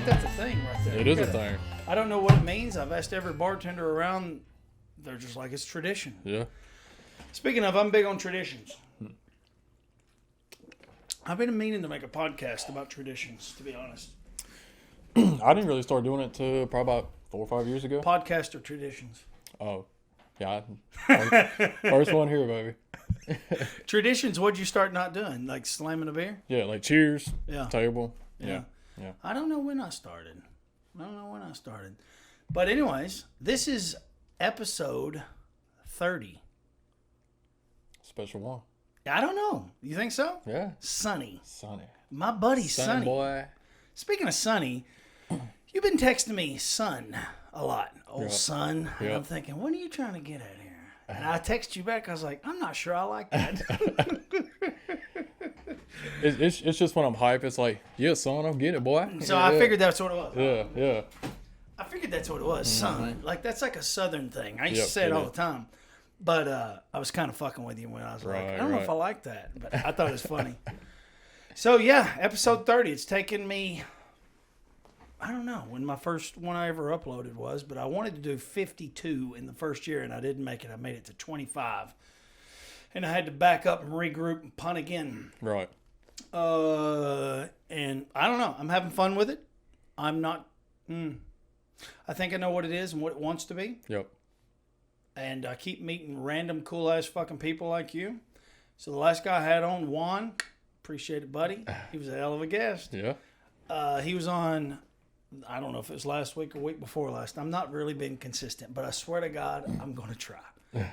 that's a thing right there. It is a thing. I don't know what it means. I've asked every bartender around. They're just like, it's tradition. Yeah. Speaking of, I'm big on traditions. I've been meaning to make a podcast about traditions, to be honest. I didn't really start doing it till probably about 4 or 5 years ago. Podcast or traditions? Oh, yeah. First one here, baby. Traditions, what'd you start not doing? Like slamming a beer? Yeah, like cheers, Yeah. table. Yeah. Yeah. I don't know when I started. But anyways, this is episode 30. Special one. I don't know. You think so? Yeah. Sonny. Sonny. My buddy Sonny. boy. Speaking of Sonny, you've been texting me son a lot. Old son. And Yep. I'm thinking, what are you trying to get at here? And I text you back. I was like, I'm not sure I like that. It's just when I'm hype, it's like, yeah, son, I'm getting it, boy. So yeah, I figured that's what it was. Yeah. I figured that's what it was, son. Like, that's like a southern thing. I used to Yep, say it it all is. the time. But I was kind of fucking with you when I was like, Right, I don't know right. if I like that. But I thought it was funny. So, yeah, episode 30. It's taken me, I don't know when my first one I ever uploaded was, but I wanted to do 52 in the first year, and I didn't make it. I made it to 25. And I had to back up and regroup and punt again. Right. And I don't know. I'm having fun with it. I'm not. I think I know what it is and what it wants to be. Yep. And I keep meeting random cool ass fucking people like you. So the last guy I had on, Juan, appreciate it, buddy. He was a hell of a guest. Yeah. He was on, I don't know if it was last week or week before last. I'm not really being consistent, but I swear to God, I'm going to try.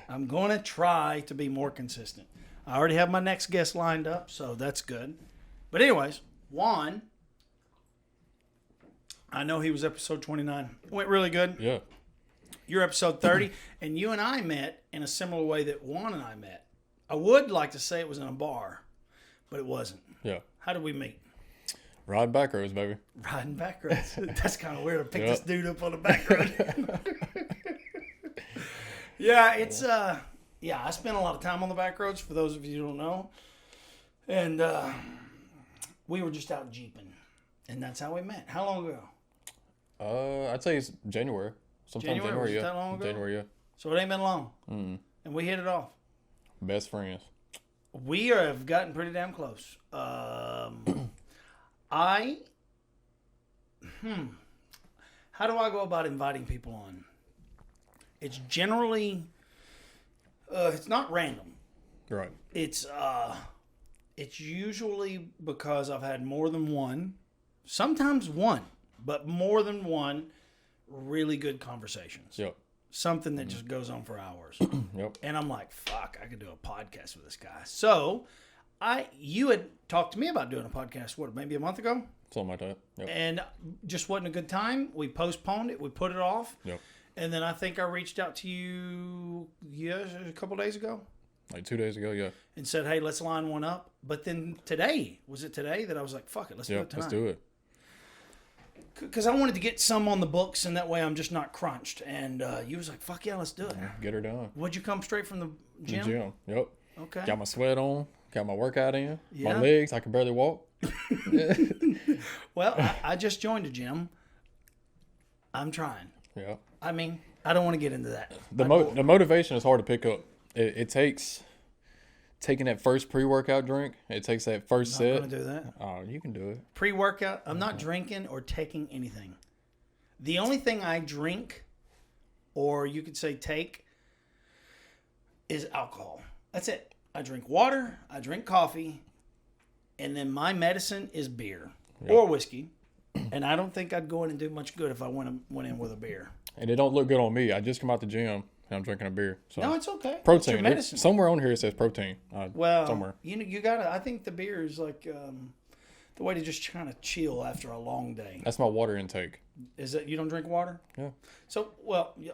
I'm going to try to be more consistent. I already have my next guest lined up, so that's good. But anyways, Juan, I know he was episode 29. It went really good. Yeah. You're episode 30, and you and I met in a similar way that Juan and I met. I would like to say it was in a bar, but it wasn't. Yeah. How did we meet? Ride back roads, baby. Riding back roads. That's kind of weird to pick Yep. this dude up on the back road. Yeah, it's I spent a lot of time on the back roads, for those of you who don't know. And we were just out jeeping, and that's how we met. How long ago? I'd say it's January. Sometime January? Was it yeah. that long ago? January, yeah. So it ain't been long. And we hit it off. Best friends. We have gotten pretty damn close. How do I go about inviting people on? It's generally, it's not random. Right. It's usually because I've had more than one, sometimes one, but more than one really good conversations. Yep. Something that just goes on for hours. Yep. And I'm like, fuck, I could do a podcast with this guy. So you had talked to me about doing a podcast, what, maybe a month ago? Something like that. Yep. And just wasn't a good time. We postponed it. We put it off. Yep. And then I think I reached out to you a couple days ago Like 2 days ago, yeah. and said, hey, let's line one up. But then today, was it today that I was like, fuck it, let's do it tonight. Let's do it. Because I wanted to get some on the books, and that way I'm just not crunched. And you was like, fuck yeah, let's do it. Get her done. Would you come straight from the gym? The gym. Yep. Okay. Got my sweat on. Got my workout in. Yeah. My legs, I can barely walk. Well, I just joined a gym. I'm trying. Yeah. I mean, I don't want to get into that. The motivation is hard to pick up. It takes taking that first pre-workout drink. It takes that first I'm set. not going to do that. Oh, you can do it. Pre-workout, I'm not drinking or taking anything. The only thing I drink, or you could say take, is alcohol. That's it. I drink water, I drink coffee, and then my medicine is beer or whiskey. And I don't think I'd go in and do much good if I went in with a beer. And it don't look good on me. I just come out the gym and I'm drinking a beer. So No, it's okay. protein. It's your medicine. Somewhere on here it says protein. Well, somewhere. you gotta. I think the beer is like the way to just kind of chill after a long day. That's my water intake. Is that you don't drink water? Yeah. So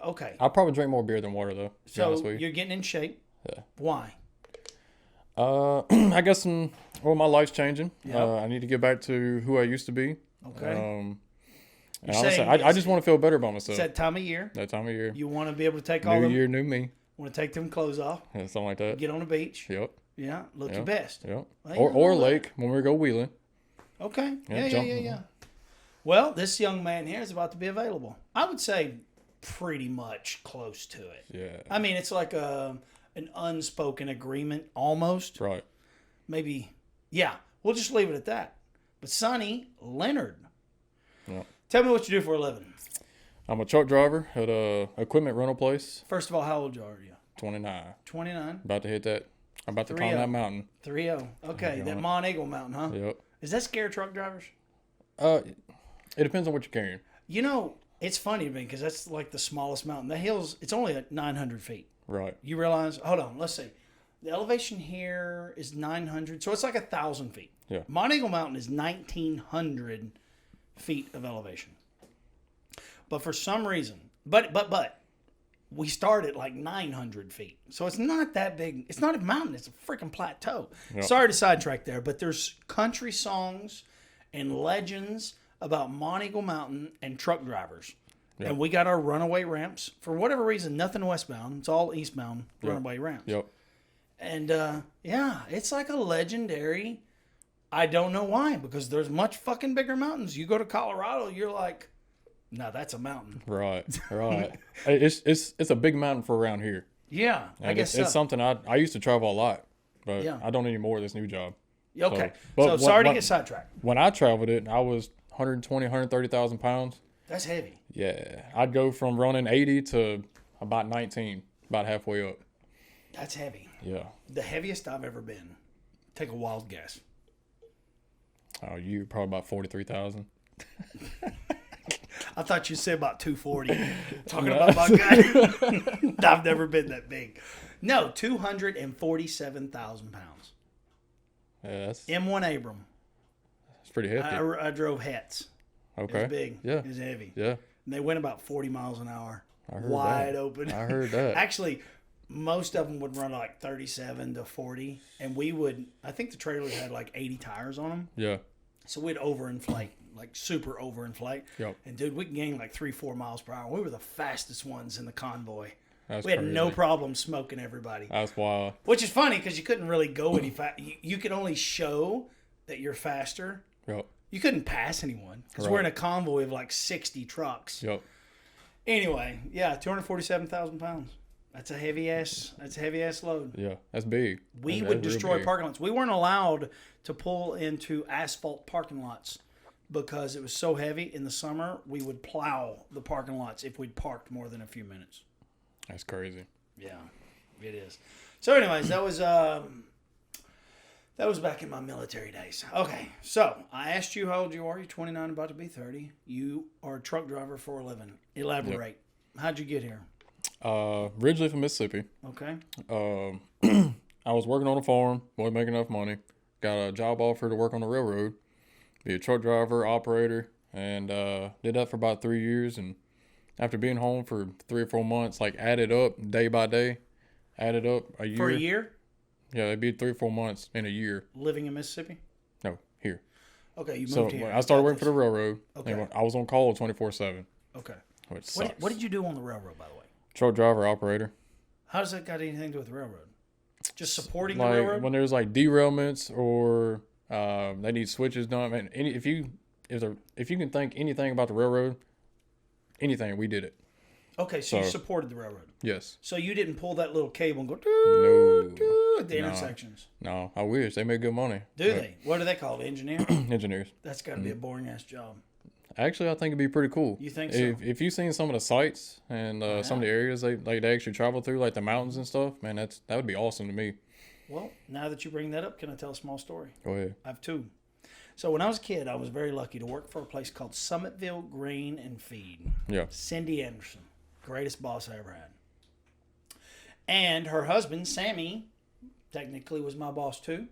okay. I probably drink more beer than water though. To be honest So with you. you're getting in shape. Yeah. Why? I guess my life's changing. Yep. I need to get back to who I used to be. Okay. And honestly, I just want to feel better about myself. It's that time of year. That time of year. You want to be able to take all New them. year, new me. Want to take them clothes off. Yeah, something like that. Get on the beach. Yep. Yeah. Look your Yep. best. Yep. Well, Or you know what? lake when we go wheeling. Okay. Yeah, Yeah. jump. Yeah. Well, this young man here is about to be available. I would say pretty much close to it. Yeah. I mean, it's like an unspoken agreement almost. Right. Maybe, yeah, we'll just leave it at that. But Sonny Leonard, Yeah. tell me what you do for a living. I'm a truck driver at a equipment rental place. First of all, how old are you? 29. 29. About to hit that. I'm about to 3-0. climb that mountain. 3-0. Okay, that Mont Eagle Mountain, huh? Yep. Does that scare truck drivers? It depends on what you're carrying. You know, it's funny to me because that's like the smallest mountain. The hills, it's only at 900 feet. Right. You realize? Hold on, let's see. The elevation here is 900, so it's like 1,000 feet. Yeah. Mont Eagle Mountain is 1,900 feet of elevation. But for some reason, but we start at like 900 feet, so it's not that big. It's not a mountain; it's a freaking plateau. Yep. Sorry to sidetrack there, but there's country songs and legends about Mont Eagle Mountain and truck drivers. Yep. And we got our runaway ramps. For whatever reason, nothing westbound. It's all eastbound runaway ramps. Yep. And yeah, it's like a legendary. I don't know why, because there's much fucking bigger mountains. You go to Colorado, you're like, no, that's a mountain. Right. Right. It's a big mountain for around here. Yeah, And I guess it's so. something I used to travel a lot, but Yeah. I don't anymore this new job. Okay, but so when- sorry to when- get sidetracked. When I traveled it, I was 120, 130,000 pounds. That's heavy. Yeah. I'd go from running 80 to about 19, about halfway up. That's heavy. Yeah. The heaviest I've ever been. Take a wild guess. Oh, you probably about 43,000. I thought you said about 240. Talking about my guy. I've never been that big. No, 247,000 pounds. Yeah, that's M1 Abram. pretty hefty. I drove Hetz. It Okay. was big. Yeah. It was heavy. Yeah. And they went about 40 miles an hour. I heard Wide that. open. I heard that. Actually, most of them would run like 37 to 40. And we would, I think the trailers had like 80 tires on them. Yeah. So we'd overinflate, like super overinflate. Yep. And dude, we could gain like 3-4 miles per hour. We were the fastest ones in the convoy. That's We had crazy. no problem smoking everybody. That's wild. Which is funny because you couldn't really go any fast. You could only show that you're faster. Yep. You couldn't pass anyone because we're in a convoy of like 60 trucks. Yep. Anyway, yeah, 247,000 pounds. That's a heavy ass load. Yeah. That's big. We That's would real destroy big. parking lots. We weren't allowed to pull into asphalt parking lots because it was so heavy. In the summer, we would plow the parking lots if we'd parked more than a few minutes. That's crazy. Yeah, it is. So, anyways, that was back in my military days. Okay, so I asked you how old you are. You're 29, about to be 30. You are a truck driver for a living. Elaborate. How'd you get here? Originally from Mississippi. Okay. I was working on a farm, wasn't making enough money. Got a job offer to work on the railroad, be a truck driver, operator, and did that for about 3 years. And after being home for 3 or 4 months, like added up day by day, added up a year. For a year? Yeah, it'd be 3 or 4 months in a year. Living in Mississippi? No, here. Okay, you So moved here. I started working for the railroad. Okay. And I was on call 24/7, Okay. which sucks. What did you do on the railroad, by the way? Truck driver, operator. How does that got anything to do with the railroad? Just supporting the Like railroad? when there's like derailments or they need switches done. Man, if you can think anything about the railroad, anything, we did it. Okay, so you So- supported the railroad. Yes. So you didn't pull that little cable and go No. at the intersections. No. I wish they make good money. Do they? What do they call it? Engineer? Engineers. That's got to be a boring ass job. Actually, I think it'd be pretty cool. You think so? If you've seen some of the sites and some of the areas they actually travel through, like the mountains and stuff, man, that would be awesome to me. Well, now that you bring that up, can I tell a small story? Go ahead. I have two. So when I was a kid, I was very lucky to work for a place called Summitville Grain and Feed. Yeah. Cindy Anderson, greatest boss I ever had. And her husband, Sammy, technically was my boss too.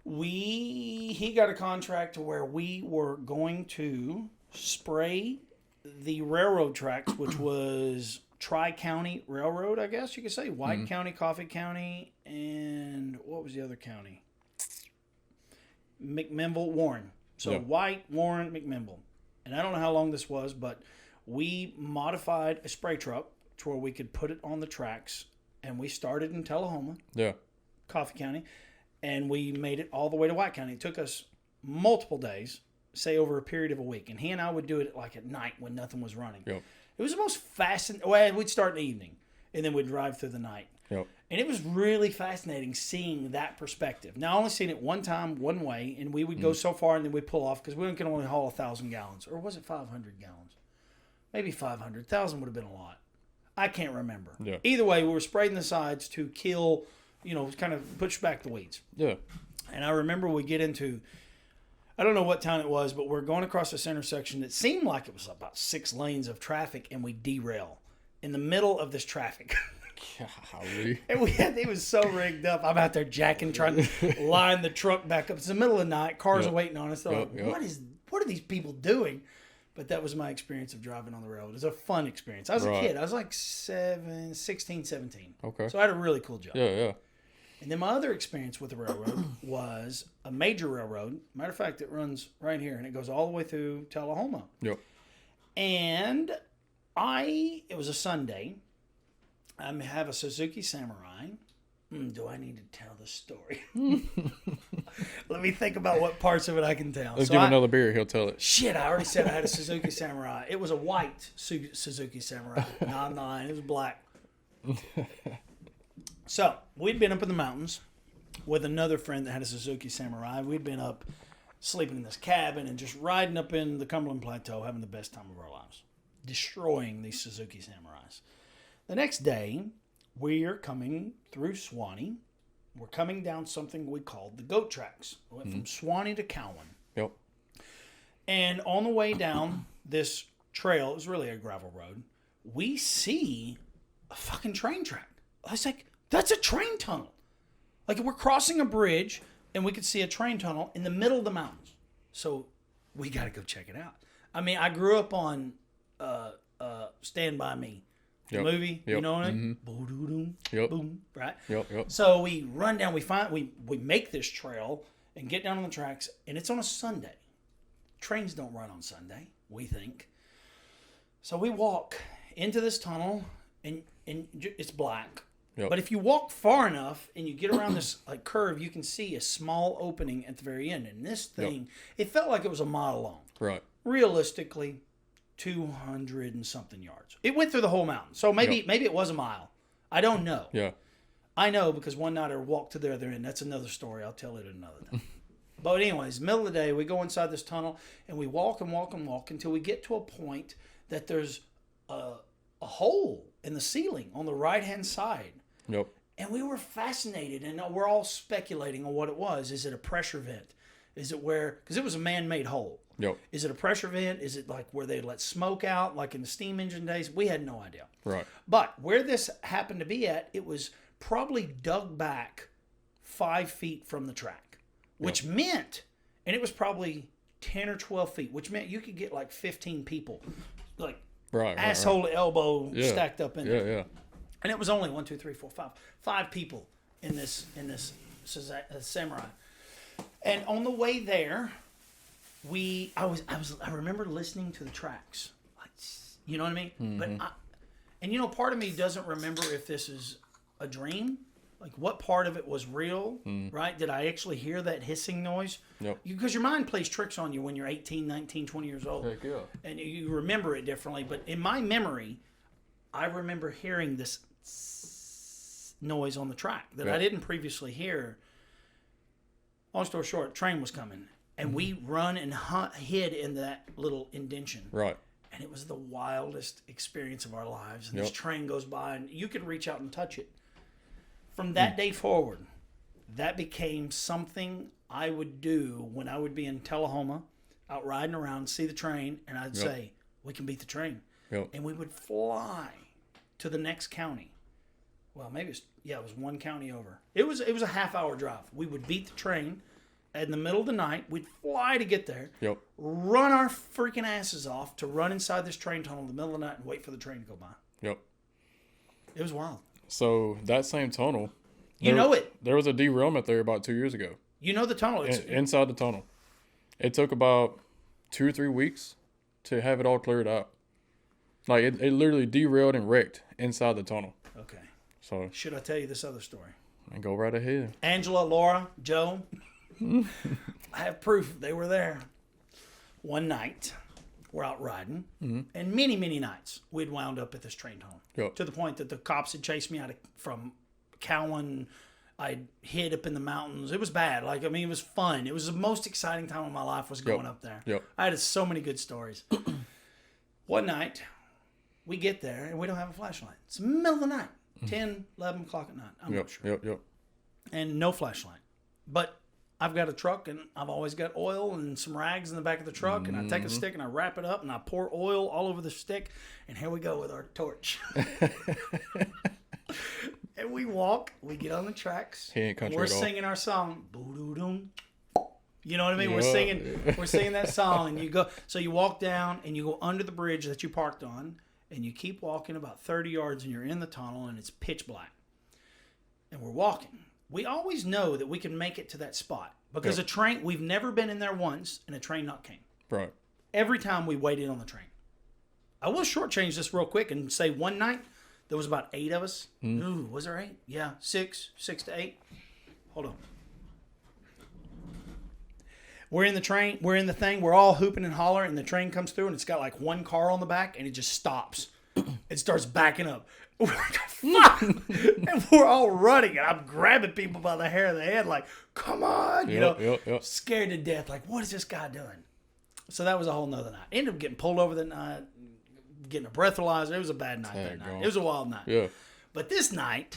He got a contract to where we were going to spray the railroad tracks, which was Tri-County Railroad, I guess you could say. White County, Coffee County, and what was the other county? McMinnville, Warren. So Yeah. White, Warren, McMinnville. And I don't know how long this was, but we modified a spray truck to where we could put it on the tracks. And we started in Tullahoma, Yeah. Coffee County, and we made it all the way to White County. It took us multiple days, say over a period of a week. And he and I would do it like at night when nothing was running. Yep. It was the most fascinating. Well, we'd start in the evening, and then we'd drive through the night. Yep. And it was really fascinating seeing that perspective. Now, I only seen it one time, one way, and we would go so far, and then we'd pull off because we could only haul 1,000 gallons. Or was it 500 gallons? Maybe 500. 1,000 would have been a lot. I can't remember. Yeah. Either way, we were spraying the sides to kill, kind of push back the weeds. Yeah. And I remember we get into, I don't know what town it was, but we're going across this intersection that seemed like it was about 6 lanes of traffic, and we derail in the middle of this traffic. Golly. And it was so rigged up. I'm out there jacking, trying to line the truck back up. It's the middle of the night. Cars are waiting on us. They're like, what are these people doing? But that was my experience of driving on the railroad. It was a fun experience. I was a kid. I was like 16, 17. Okay. So I had a really cool job. Yeah. And then my other experience with the railroad was a major railroad. Matter of fact, it runs right here, and it goes all the way through Tullahoma. Yep. And it was a Sunday. I have a Suzuki Samurai. Do I need to tell the story? Let me think about what parts of it I can tell. Let's give him another beer. He'll tell it. Shit, I already said I had a Suzuki Samurai. It was a white Suzuki Samurai. Not mine. It was black. So, we'd been up in the mountains with another friend that had a Suzuki Samurai. We'd been up sleeping in this cabin and just riding up in the Cumberland Plateau, having the best time of our lives, destroying these Suzuki Samurais. The next day, we're coming through Swanee. We're coming down something we called the goat tracks. We went from Swanee to Cowan. Yep. And on the way down this trail, it was really a gravel road, we see a fucking train track. I was like, that's a train tunnel. Like, we're crossing a bridge, and we could see a train tunnel in the middle of the mountains. So we got to go check it out. I mean, I grew up on Stand By Me. The movie, you know what I mean? Boom, boom, right? Yep. So we run down, we make this trail and get down on the tracks, and it's on a Sunday. Trains don't run on Sunday, we think. So we walk into this tunnel, and it's black. Yep. But if you walk far enough and you get around this curve, you can see a small opening at the very end. And this thing, it felt like it was a mile long. Right. Realistically, 200 and something yards. It went through the whole mountain. So maybe it was a mile. I don't know. Yeah. I know because one night I walked to the other end. That's another story. I'll tell it another time. But anyways, middle of the day, we go inside this tunnel and we walk and walk and walk until we get to a point that there's a hole in the ceiling on the right-hand side. Yep. And we were fascinated, and we're all speculating on what it was. Is it a pressure vent? Is it because it was a man-made hole. Yep. Is it a pressure vent? Is it like where they let smoke out, like in the steam engine days? We had no idea. Right. But where this happened to be at, it was probably dug back 5 feet from the track, which meant, and it was probably 10 or 12 feet, which meant you could get like 15 people, like asshole to elbow stacked up in there. Yeah. And it was only 5 people in this Samurai. And on the way there, I remember listening to the tracks, like, you know what I mean? Mm-hmm. But part of me doesn't remember if this is a dream, like what part of it was real, right? Did I actually hear that hissing noise? Yep. Because your mind plays tricks on you when you're 18, 19, 20 years old. Heck yeah. And you remember it differently. But in my memory, I remember hearing this noise on the track that I didn't previously hear. Long story short, train was coming. And we run and hid in that little indention. Right. And it was the wildest experience of our lives. And this train goes by, and you could reach out and touch it. From that day forward, that became something I would do when I would be in Tullahoma, out riding around, see the train, and I'd say, we can beat the train. Yep. And we would fly to the next county. Well, maybe it was one county over. It was a half-hour drive. We would beat the train. In the middle of the night, we'd fly to get there, run our freaking asses off to run inside this train tunnel in the middle of the night and wait for the train to go by. Yep. It was wild. So that same tunnel, there was a derailment there about 2 years ago. You know the tunnel. Inside the tunnel. It took about 2 or 3 weeks to have it all cleared out. Like, it literally derailed and wrecked inside the tunnel. Okay. So should I tell you this other story? And go right ahead. Angela, Laura, Joe, I have proof they were there. one night, we're out riding, and many, many nights we'd wound up at this train tunnel. Yep. To the point that the cops had chased me from Cowan. I hid up in the mountains. It was bad. It was fun. It was the most exciting time of my life was going up there. Yep. I had so many good stories. One night, we get there, and we don't have a flashlight. It's the middle of the night, 10, 11 o'clock at night. I'm not sure. Yep. And no flashlight. But I've got a truck, and I've always got oil and some rags in the back of the truck, and I take a stick, and I wrap it up, and I pour oil all over the stick, and here we go with our torch. And we walk, we get on the tracks. He ain't country we're at all. singing our song. Boo-doo-dum. You know what I mean? Yeah. We're singing that song, and you walk down and you go under the bridge that you parked on, and you keep walking about 30 yards, and you're in the tunnel, and it's pitch black. And we're walking. We always know that we can make it to that spot because a train, we've never been in there once, and a train not came. Right. Every time we waited on the train. I will shortchange this real quick and say one night, there was about 8 of us. Ooh, was there 8? Yeah, 6 to 8. Hold on. We're in the train. We're in the thing. We're all hooping and hollering, and the train comes through, and it's got like one car on the back, and it just stops. It starts backing up. We're like, fuck! And we're all running, and I'm grabbing people by the hair of the head, like, come on! Yep. Scared to death. Like, what is this guy doing? So that was a whole nother night. Ended up getting pulled over that night. Getting a breathalyzer. It was a bad night that night. It was a wild night. Yeah. But this night,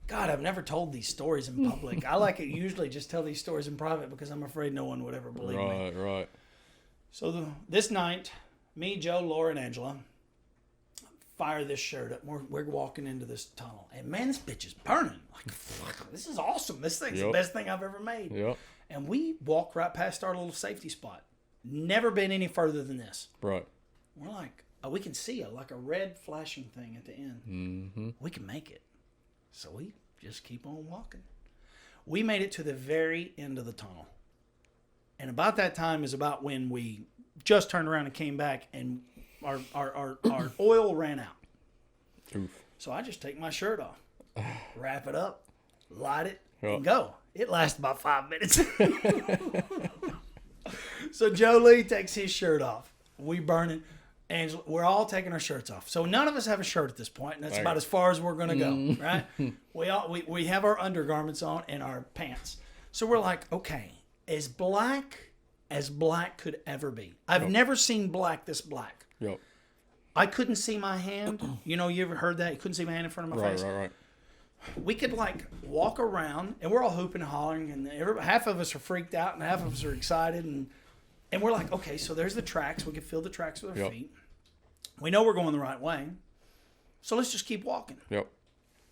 God, I've never told these stories in public. I like it usually just tell these stories in private because I'm afraid no one would ever believe me. Right. So this night, me, Joe, Laura, and Angela fire this shirt up. We're walking into this tunnel. And man, this bitch is burning. Like, fuck, this is awesome. This thing's the best thing I've ever made. Yep. And we walk right past our little safety spot. Never been any further than this. Right. We're like, we can see like a red flashing thing at the end. Mm-hmm. We can make it. So we just keep on walking. We made it to the very end of the tunnel. And about that time is about when we just turned around and came back and our oil ran out. Oof. So I just take my shirt off, wrap it up, light it, Yep. and go. It lasts about 5 minutes. So Joe Lee takes his shirt off. We burn it. Angela, we're all taking our shirts off. So none of us have a shirt at this point, and that's about as far as we're going to go, right? We have our undergarments on and our pants. So we're like, okay, as black could ever be. I've never seen black this black. Yep. I couldn't see my hand. You ever heard that? You couldn't see my hand in front of my face. Right. We could walk around, and we're all hooping and hollering, and half of us are freaked out, and half of us are excited, and we're like, okay, so there's the tracks. We can feel the tracks with our feet. We know we're going the right way, so let's just keep walking. Yep.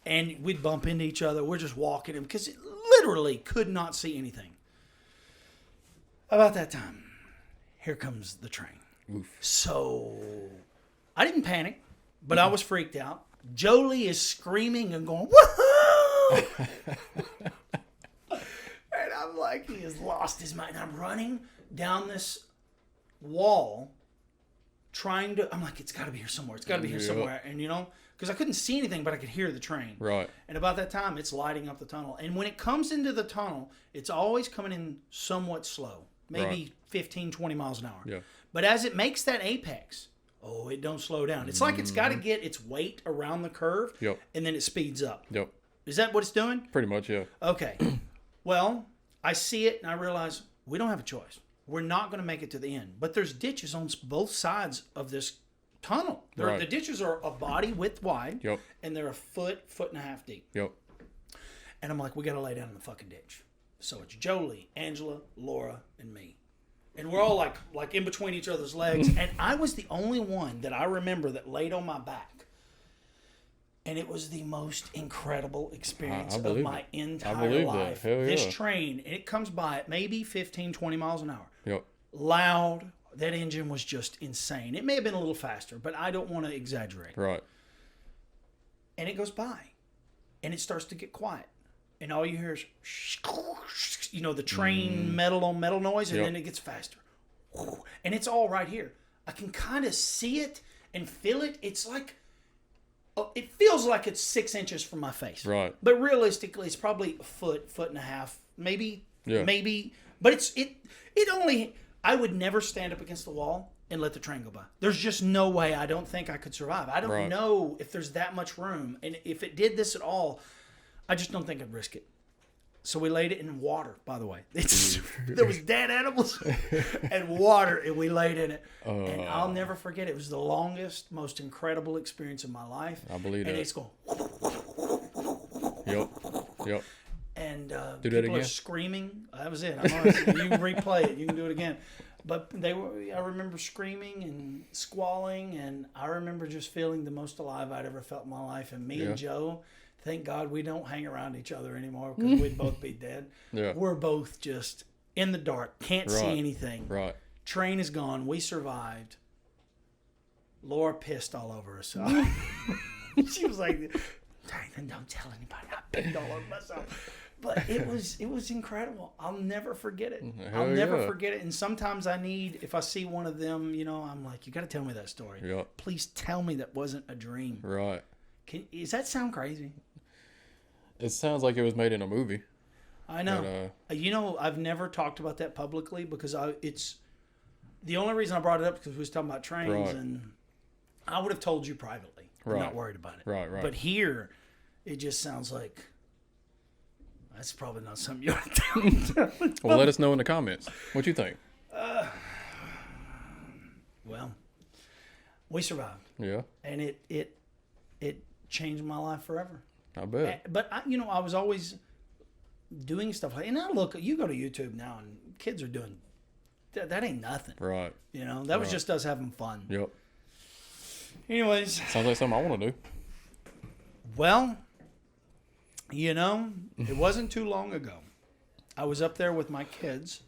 And we'd bump into each other. We're just walking, because it literally could not see anything. About that time, here comes the train. Oof. So I didn't panic, but I was freaked out. Jolie is screaming and going, woohoo! And I'm like, he has lost his mind. I'm running down this wall I'm like, it's got to be here somewhere. It's got to be here somewhere. And, because I couldn't see anything, but I could hear the train. Right. And about that time, it's lighting up the tunnel. And when it comes into the tunnel, it's always coming in somewhat slow, maybe 15, 20 miles an hour. Yeah. But as it makes that apex, it don't slow down. It's like it's got to get its weight around the curve, and then it speeds up. Yep. Is that what it's doing? Pretty much, yeah. Okay. Well, I see it, and I realize we don't have a choice. We're not going to make it to the end. But there's ditches on both sides of this tunnel. The ditches are a body width wide, and they're a foot and a half deep. Yep. And I'm like, we got to lay down in the fucking ditch. So it's Jolie, Angela, Laura, and me. And we're all like in between each other's legs. And I was the only one that I remember that laid on my back. And it was the most incredible experience of my entire life. This train, it comes by at maybe 15, 20 miles an hour. Yep. Loud. That engine was just insane. It may have been a little faster, but I don't want to exaggerate. Right. And it goes by. And it starts to get quiet. And all you hear is, the train metal on metal noise, and then it gets faster. And it's all right here. I can kind of see it and feel it. It's like, it feels like it's 6 inches from my face. Right. But realistically, it's probably a foot and a half, maybe. But it only, I would never stand up against the wall and let the train go by. There's just no way. I don't think I could survive. I don't know if there's that much room. And if it did this at all, I just don't think I'd risk it. So we laid it in water, by the way. There was dead animals and water, and we laid in it. And I'll never forget it. It was the longest, most incredible experience of my life. I believe and that. It's going... Yep. And Do that people again. are screaming. That was it. I'm honest. You can replay it. You can do it again. But I remember screaming and squalling, and I remember just feeling the most alive I'd ever felt in my life. And me and Joe, thank God we don't hang around each other anymore because we'd both be dead. Yeah. We're both just in the dark, can't see anything. Right. Train is gone. We survived. Laura pissed all over herself. She was like, don't tell anybody. I picked all over myself. But it was incredible. I'll never forget it. I'll never forget it. And sometimes if I see one of them, I'm like, you got to tell me that story. Yep. Please tell me that wasn't a dream. Right. Does that sound crazy? It sounds like it was made in a movie. I know. But, I've never talked about that publicly because it's the only reason I brought it up because we was talking about trains, and I would have told you privately. I'm not worried about it. Right. But here, it just sounds like that's probably not something you want to tell. Well, let us know in the comments what you think. Well, we survived. Yeah. And it changed my life forever. I bet. But I was always doing stuff like, and I look, you go to YouTube now, and kids are doing that ain't nothing. Right. That was just us having fun. Yep. Anyways, sounds like something I want to do. Well, it wasn't too long ago. I was up there with my kids.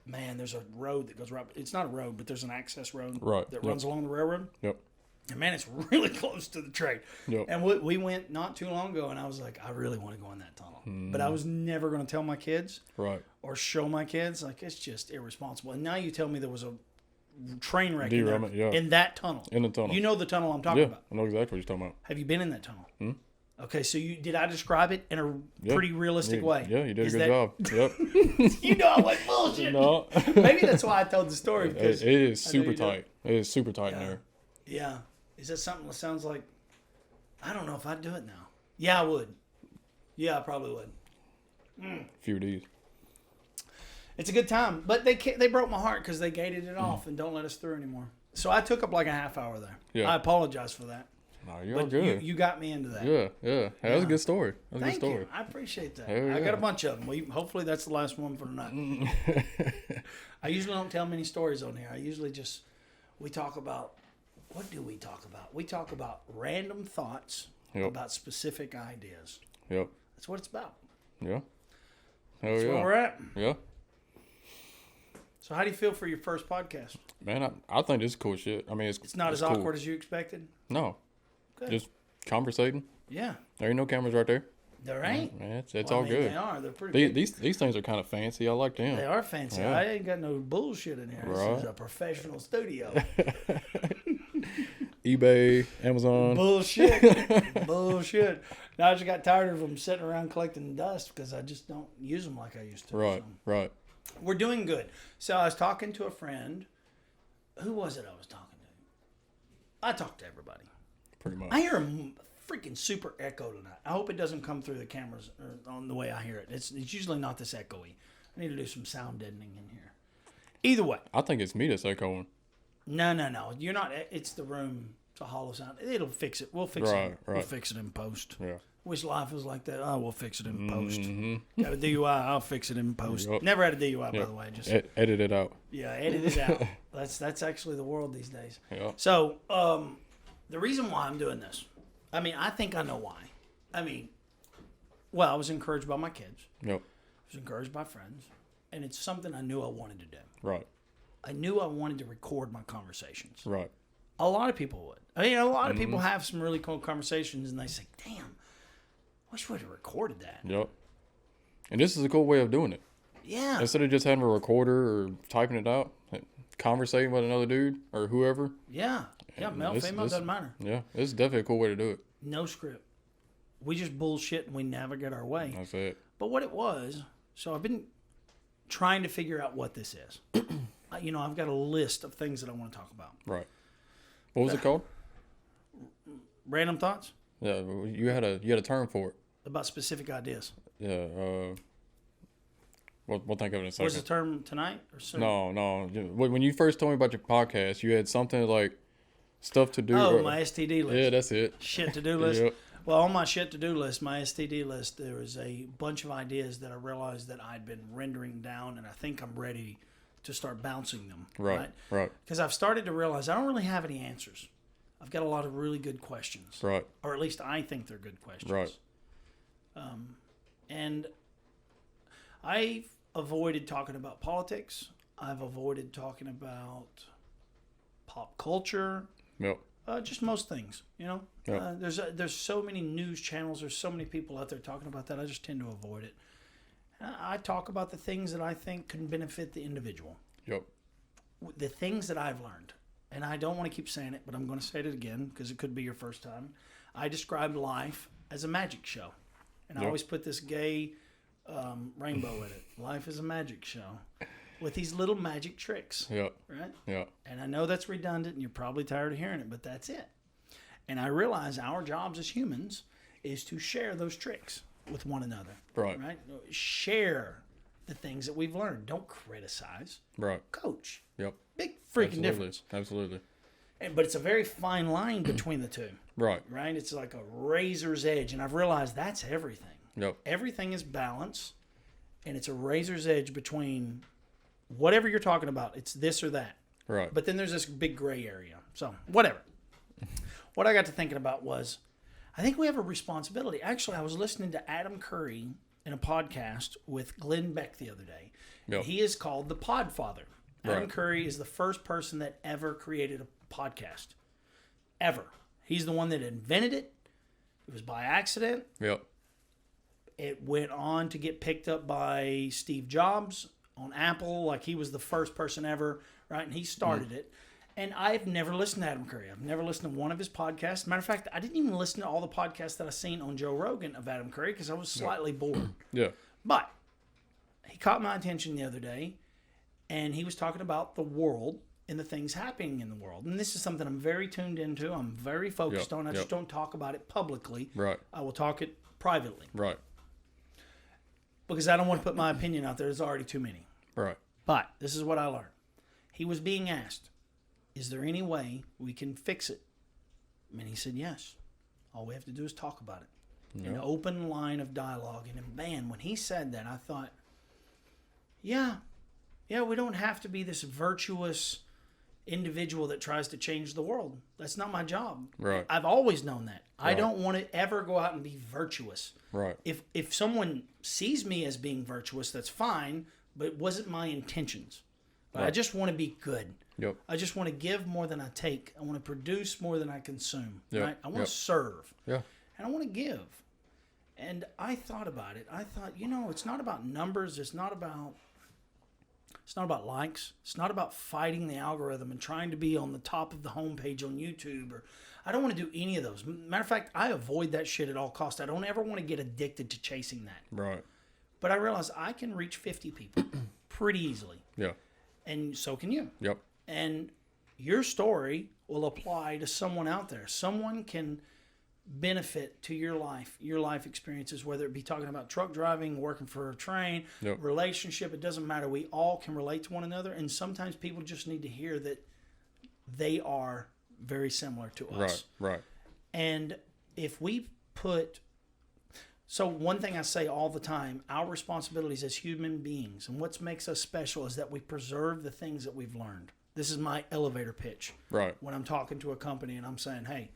Man, there's a road that goes right. It's not a road, but there's an access road that runs along the railroad. Yep. And man, it's really close to the train. Yep. And we went not too long ago, and I was like, I really want to go in that tunnel. But I was never going to tell my kids or show my kids. Like, it's just irresponsible. And now you tell me there was a train wreck in that tunnel. In the tunnel. You know the tunnel I'm talking about. I know exactly what you're talking about. Have you been in that tunnel? Okay, so did I describe it in a pretty realistic way? Yeah, you did a good job. Yep. I went bullshit. No. Maybe that's why I told the story. Because it is super tight. It is super tight in there. Yeah. Is that something that sounds like, I don't know if I'd do it now. Yeah, I would. Yeah, I probably would. A few of these. It's a good time. But they broke my heart because they gated it off and don't let us through anymore. So I took up like a half hour there. Yeah. I apologize for that. No, you're good. You got me into that. Yeah. That was a good story. Thank you. I appreciate that. I got a bunch of them. Hopefully that's the last one for tonight. I usually don't tell many stories on here. I usually we talk about, what do we talk about? We talk about random thoughts about specific ideas. Yep. That's what it's about. Yeah. That's where we're at. Yeah. So how do you feel for your first podcast? Man, I think this is cool shit. I mean, it's not as cool. awkward as you expected? No. Good. Just conversating. Yeah. There ain't no cameras right there. There ain't. Man, it's all good. They are. They're pretty big. These things are kind of fancy. I like them. They are fancy. Yeah. I ain't got no bullshit in here. Right. This is a professional studio. eBay, Amazon. Bullshit. Now I just got tired of them sitting around collecting dust because I just don't use them like I used to. Right. We're doing good. So I was talking to a friend. Who was it I was talking to? I talked to everybody. Pretty much. I hear a freaking super echo tonight. I hope it doesn't come through the cameras or on the way I hear it. It's usually not this echoey. I need to do some sound deadening in here. Either way. I think it's me that's echoing. No. You're not. It's the room. It's a hollow sound. It'll fix it. We'll fix it. Right. We'll fix it in post. Yeah. Wish life was like that. Oh, we'll fix it in post. Got a DUI. I'll fix it in post. Yep. Never had a DUI, by the way. Just edit it out. Yeah, edit it out. That's actually the world these days. Yep. So the reason why I'm doing this, I think I know why. I was encouraged by my kids. Yep. I was encouraged by friends, and it's something I knew I wanted to do. Right. I knew I wanted to record my conversations. Right. A lot of people would. A lot of people have some really cool conversations, and they say, "Damn, I wish we'd have recorded that." Yep. And this is a cool way of doing it. Yeah. Instead of just having a recorder or typing it out, conversating with another dude or whoever. Yeah. Yeah, male, female, doesn't matter. Yeah, it's definitely a cool way to do it. No script. We just bullshit and we navigate our way. That's it. But what it was, so I've been trying to figure out what this is. I've got a list of things that I want to talk about. Right. What was it called? Random thoughts? Yeah, you had a term for it. About specific ideas. Yeah. We'll think of it in a second. Was the term tonight or soon? No. When you first told me about your podcast, you had something like stuff to do. Oh, my STD list. Yeah, that's it. Shit to do list. Yep. Well, on my shit to do list, my STD list, there was a bunch of ideas that I realized that I'd been rendering down, and I think I'm ready to start bouncing them. Right. Because I've started to realize I don't really have any answers. I've got a lot of really good questions. Right. Or at least I think they're good questions. Right. And I've avoided talking about politics. I've avoided talking about pop culture. Yep. Just most things, Yep. There's so many news channels. There's so many people out there talking about that. I just tend to avoid it. I talk about the things that I think can benefit the individual. Yep. The things that I've learned. And I don't want to keep saying it, but I'm going to say it again because it could be your first time. I described life as a magic show. And I always put this gay rainbow in it. Life is a magic show with these little magic tricks. Yep. Right? Yeah. And I know that's redundant and you're probably tired of hearing it, but that's it. And I realize our jobs as humans is to share those tricks with one another. Right. Share the things that we've learned. Don't criticize. Right. Coach. Yep. Big freaking difference. Absolutely. But it's a very fine line between the two. Right. Right? It's like a razor's edge. And I've realized that's everything. Yep. Everything is balance. And it's a razor's edge between whatever you're talking about. It's this or that. Right. But then there's this big gray area. So, whatever. What I got to thinking about was, I think we have a responsibility. Actually, I was listening to Adam Curry in a podcast with Glenn Beck the other day. Yep. He is called the Podfather. Adam Right. Curry is the first person that ever created a podcast. Ever. He's the one that invented it. It was by accident. Yep. It went on to get picked up by Steve Jobs on Apple. Like, he was the first person ever, right? And he started it. And I've never listened to Adam Curry. I've never listened to one of his podcasts. Matter of fact, I didn't even listen to all the podcasts that I've seen on Joe Rogan of Adam Curry because I was slightly bored. Yeah. But he caught my attention the other day, and he was talking about the world and the things happening in the world. And this is something I'm very tuned into. I'm very focused on. I just don't talk about it publicly. Right. I will talk it privately. Right. Because I don't want to put my opinion out there. There's already too many. Right. But this is what I learned. He was being asked, is there any way we can fix it? And he said, yes. All we have to do is talk about it. An open line of dialogue. And man, when he said that, I thought, yeah, we don't have to be this virtuous individual that tries to change the world. That's not my job. Right. I've always known that. I Right. don't want to ever go out and be virtuous. Right. If someone sees me as being virtuous, that's fine, but it wasn't my intentions. Right. I just want to be good. Yep. I just want to give more than I take. I want to produce more than I consume. Yep. Right? I want to serve. Yeah. And I want to give. And I thought about it. I thought, it's not about numbers. It's not about likes. It's not about fighting the algorithm and trying to be on the top of the homepage on YouTube. Or I don't want to do any of those. Matter of fact, I avoid that shit at all costs. I don't ever want to get addicted to chasing that. Right. But I realize I can reach 50 people pretty easily. Yeah. And so can you. Yep. And your story will apply to someone out there. Someone can benefit to your life experiences, whether it be talking about truck driving, working for a train, relationship. It doesn't matter. We all can relate to one another. And sometimes people just need to hear that they are very similar to us. Right. And if we put... So one thing I say all the time, our responsibilities as human beings and what makes us special is that we preserve the things that we've learned. This is my elevator pitch. Right. When I'm talking to a company and I'm saying, hey,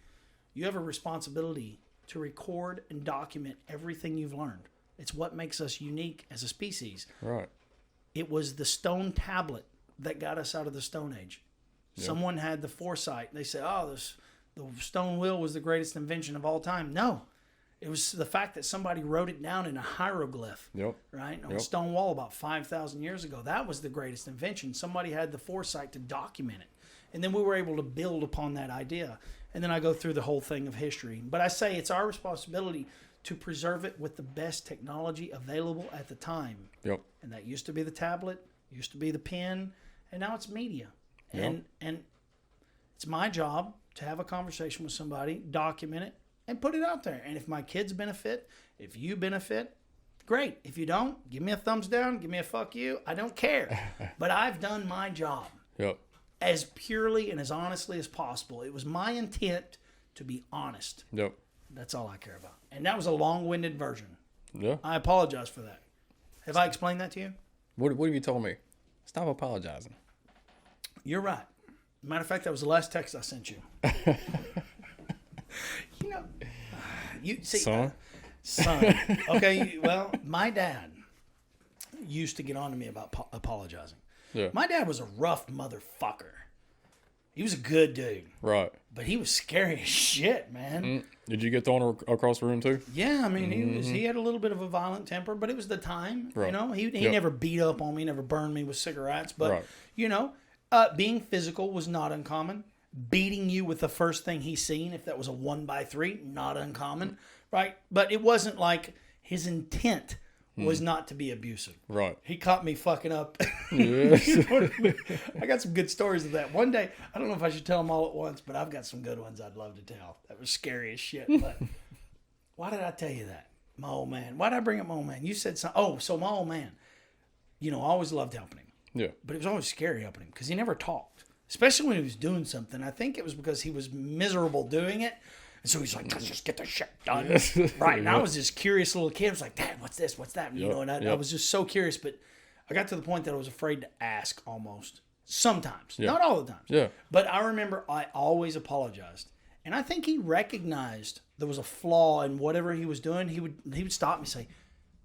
you have a responsibility to record and document everything you've learned. It's what makes us unique as a species. Right. It was the stone tablet that got us out of the Stone Age. Yep. Someone had the foresight. They said, the stone wheel was the greatest invention of all time. No. It was the fact that somebody wrote it down in a hieroglyph, right, on a stone wall about 5,000 years ago. That was the greatest invention. Somebody had the foresight to document it. And then we were able to build upon that idea. And then I go through the whole thing of history. But I say it's our responsibility to preserve it with the best technology available at the time. Yep. And that used to be the tablet, used to be the pen, and now it's media. And it's my job to have a conversation with somebody, document it, and put it out there. And if my kids benefit, if you benefit, great. If you don't, give me a thumbs down, give me a fuck you. I don't care. But I've done my job Yep. as purely and as honestly as possible. It was my intent to be honest. Yep. That's all I care about. And that was a long-winded version. Yeah. I apologize for that. Have I explained that to you? What have you told me? Stop apologizing. You're right. Matter of fact, that was the last text I sent you. You know, you see, son. Okay, well, my dad used to get on to me about apologizing. Yeah. My dad was a rough motherfucker. He was a good dude, Right. but he was scary as shit, man. Did you get thrown across the room too? Yeah, I mean, he had a little bit of a violent temper, but it was the time. Right. You know, he Yep. never beat up on me, never burned me with cigarettes, but Right. you know, being physical was not uncommon. Beating you with the first thing he seen, if that was a 1x3, not uncommon, right? But it wasn't like his intent was not to be abusive. Right. He caught me fucking up. Yes. You know what I mean? I got some good stories of that. One day, I don't know if I should tell them all at once, but I've got some good ones I'd love to tell. That was scary as shit. But why did I tell you that? My old man. Why did I bring up my old man? You said something. Oh, so my old man, you know, I always loved helping him. Yeah. But it was always scary helping him because he never talked, especially when he was doing something. I think it was because he was miserable doing it. And so he's like, let's just get the shit done. Right. And I was this curious little kid. I was like, Dad, what's this? What's that? You know, and I was just so curious. But I got to the point that I was afraid to ask almost. Sometimes. Not all the time. Yeah. But I remember I always apologized. And I think he recognized there was a flaw in whatever he was doing. He would stop me and say,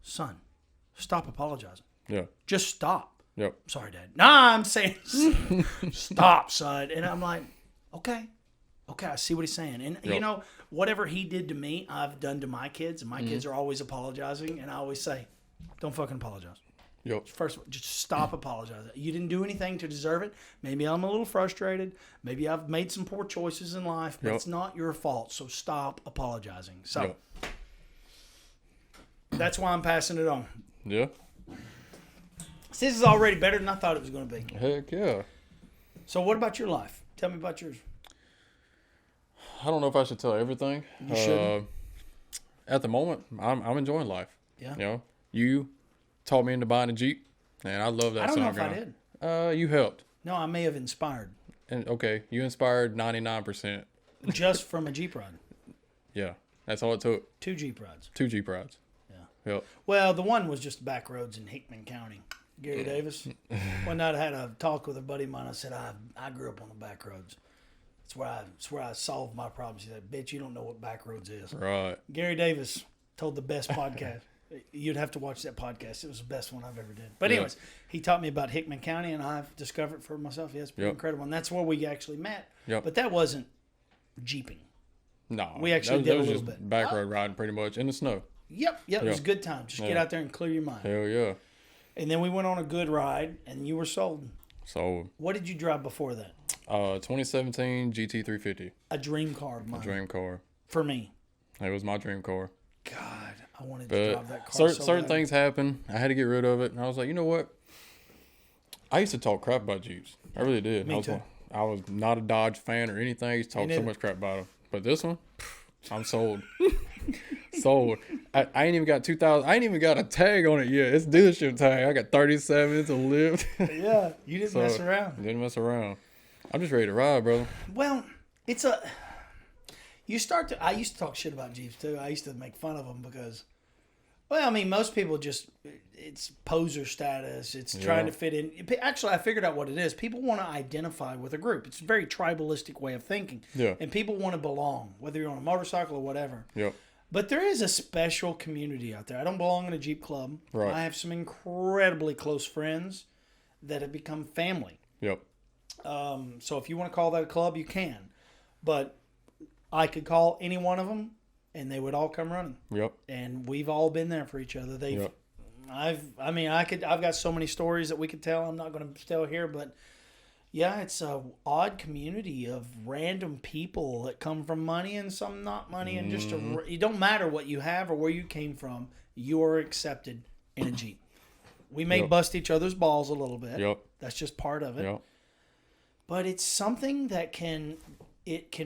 son, stop apologizing. Yeah. Just stop. Yep. Sorry, Dad. Nah, I'm saying stop, son. And I'm like, okay, I see what he's saying. And, you know, whatever he did to me, I've done to my kids. And my kids are always apologizing. And I always say, don't fucking apologize. Yep. First of all, just stop apologizing. You didn't do anything to deserve it. Maybe I'm a little frustrated. Maybe I've made some poor choices in life. But it's not your fault. So stop apologizing. So that's why I'm passing it on. Yeah. This is already better than I thought it was going to be. Heck yeah. So what about your life? Tell me about yours. I don't know if I should tell everything. You shouldn't. At the moment, I'm enjoying life. Yeah. You know, you taught me into buying a Jeep, and I love that. I don't know if gun. I did. You helped. No, I may have inspired. And okay, you inspired 99%. Just from a Jeep ride. Yeah, that's all it took. 2 Jeep rides. 2 Jeep rides. Yeah. Yep. Well, the one was just back roads in Hickman County. Gary Davis. One night I had a talk with a buddy of mine. I said, I grew up on the back roads. It's where I solved my problems. He said, bitch, you don't know what back roads is. Right. Gary Davis told the best podcast. You'd have to watch that podcast. It was the best one I've ever did. But anyways, he taught me about Hickman County, and I've discovered for myself. Yeah, it's pretty incredible. And that's where we actually met. Yep. But that wasn't Jeeping. No. We actually that did was a little just bit. back road riding pretty much in the snow. Yep. It was a good time. Just get out there and clear your mind. Hell yeah. And then we went on a good ride, and you were sold. So, What did you drive before that? 2017 GT350. A dream car of mine. Dream car. For me. It was my dream car. God, I wanted to drive But that car certain bad. things happened. I had to get rid of it. And I was like, you know what? I used to talk crap about Jeeps. I really did. Me too. I was not a Dodge fan or anything. I used to talk so neither. much crap about them. But this one, I'm sold. Sold. I ain't even got 2000. I ain't even got a tag on it yet. It's dealership tag. I got 37 to live. Yeah, you didn't mess around. Didn't mess around. I'm just ready to ride, brother. Well, I used to talk shit about Jeeps too. I used to make fun of them because, well, I mean, most people it's poser status. It's trying to fit in. Actually, I figured out what it is. People want to identify with a group. It's a very tribalistic way of thinking. Yeah. And people want to belong, whether you're on a motorcycle or whatever. Yep. But there is a special community out there. I don't belong in a Jeep club. Right. I have some incredibly close friends that have become family. Yep. So if you want to call that a club, you can. But I could call any one of them, and they would all come running. Yep. And we've all been there for each other. Yep. I've got so many stories that we could tell. I'm not going to tell here, but Yeah, it's a odd community of random people that come from money and some not money, and just it don't matter what you have or where you came from, you are accepted in a Jeep. We may bust each other's balls a little bit. Yep. That's just part of it. Yep. But it's something that can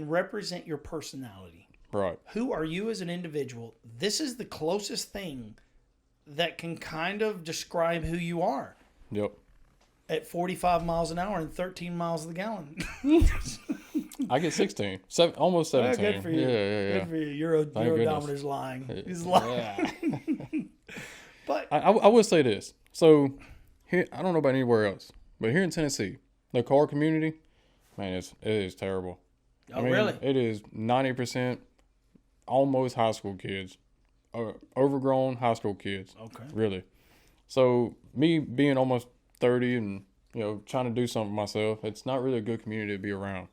represent your personality. Right. Who are you as an individual? This is the closest thing that can kind of describe who you are. Yep. At 45 miles an hour and 13 miles a gallon. I get 16. Almost 17. Good for you. Yeah. Good for you. Eurodominator's lying. He's lying. But I will say this. So, here, I don't know about anywhere else, but here in Tennessee, the car community, man, it is terrible. Oh, really? It is 90% almost high school kids. Overgrown high school kids. Okay. Really. So, me being almost 30 and, trying to do something for myself, it's not really a good community to be around.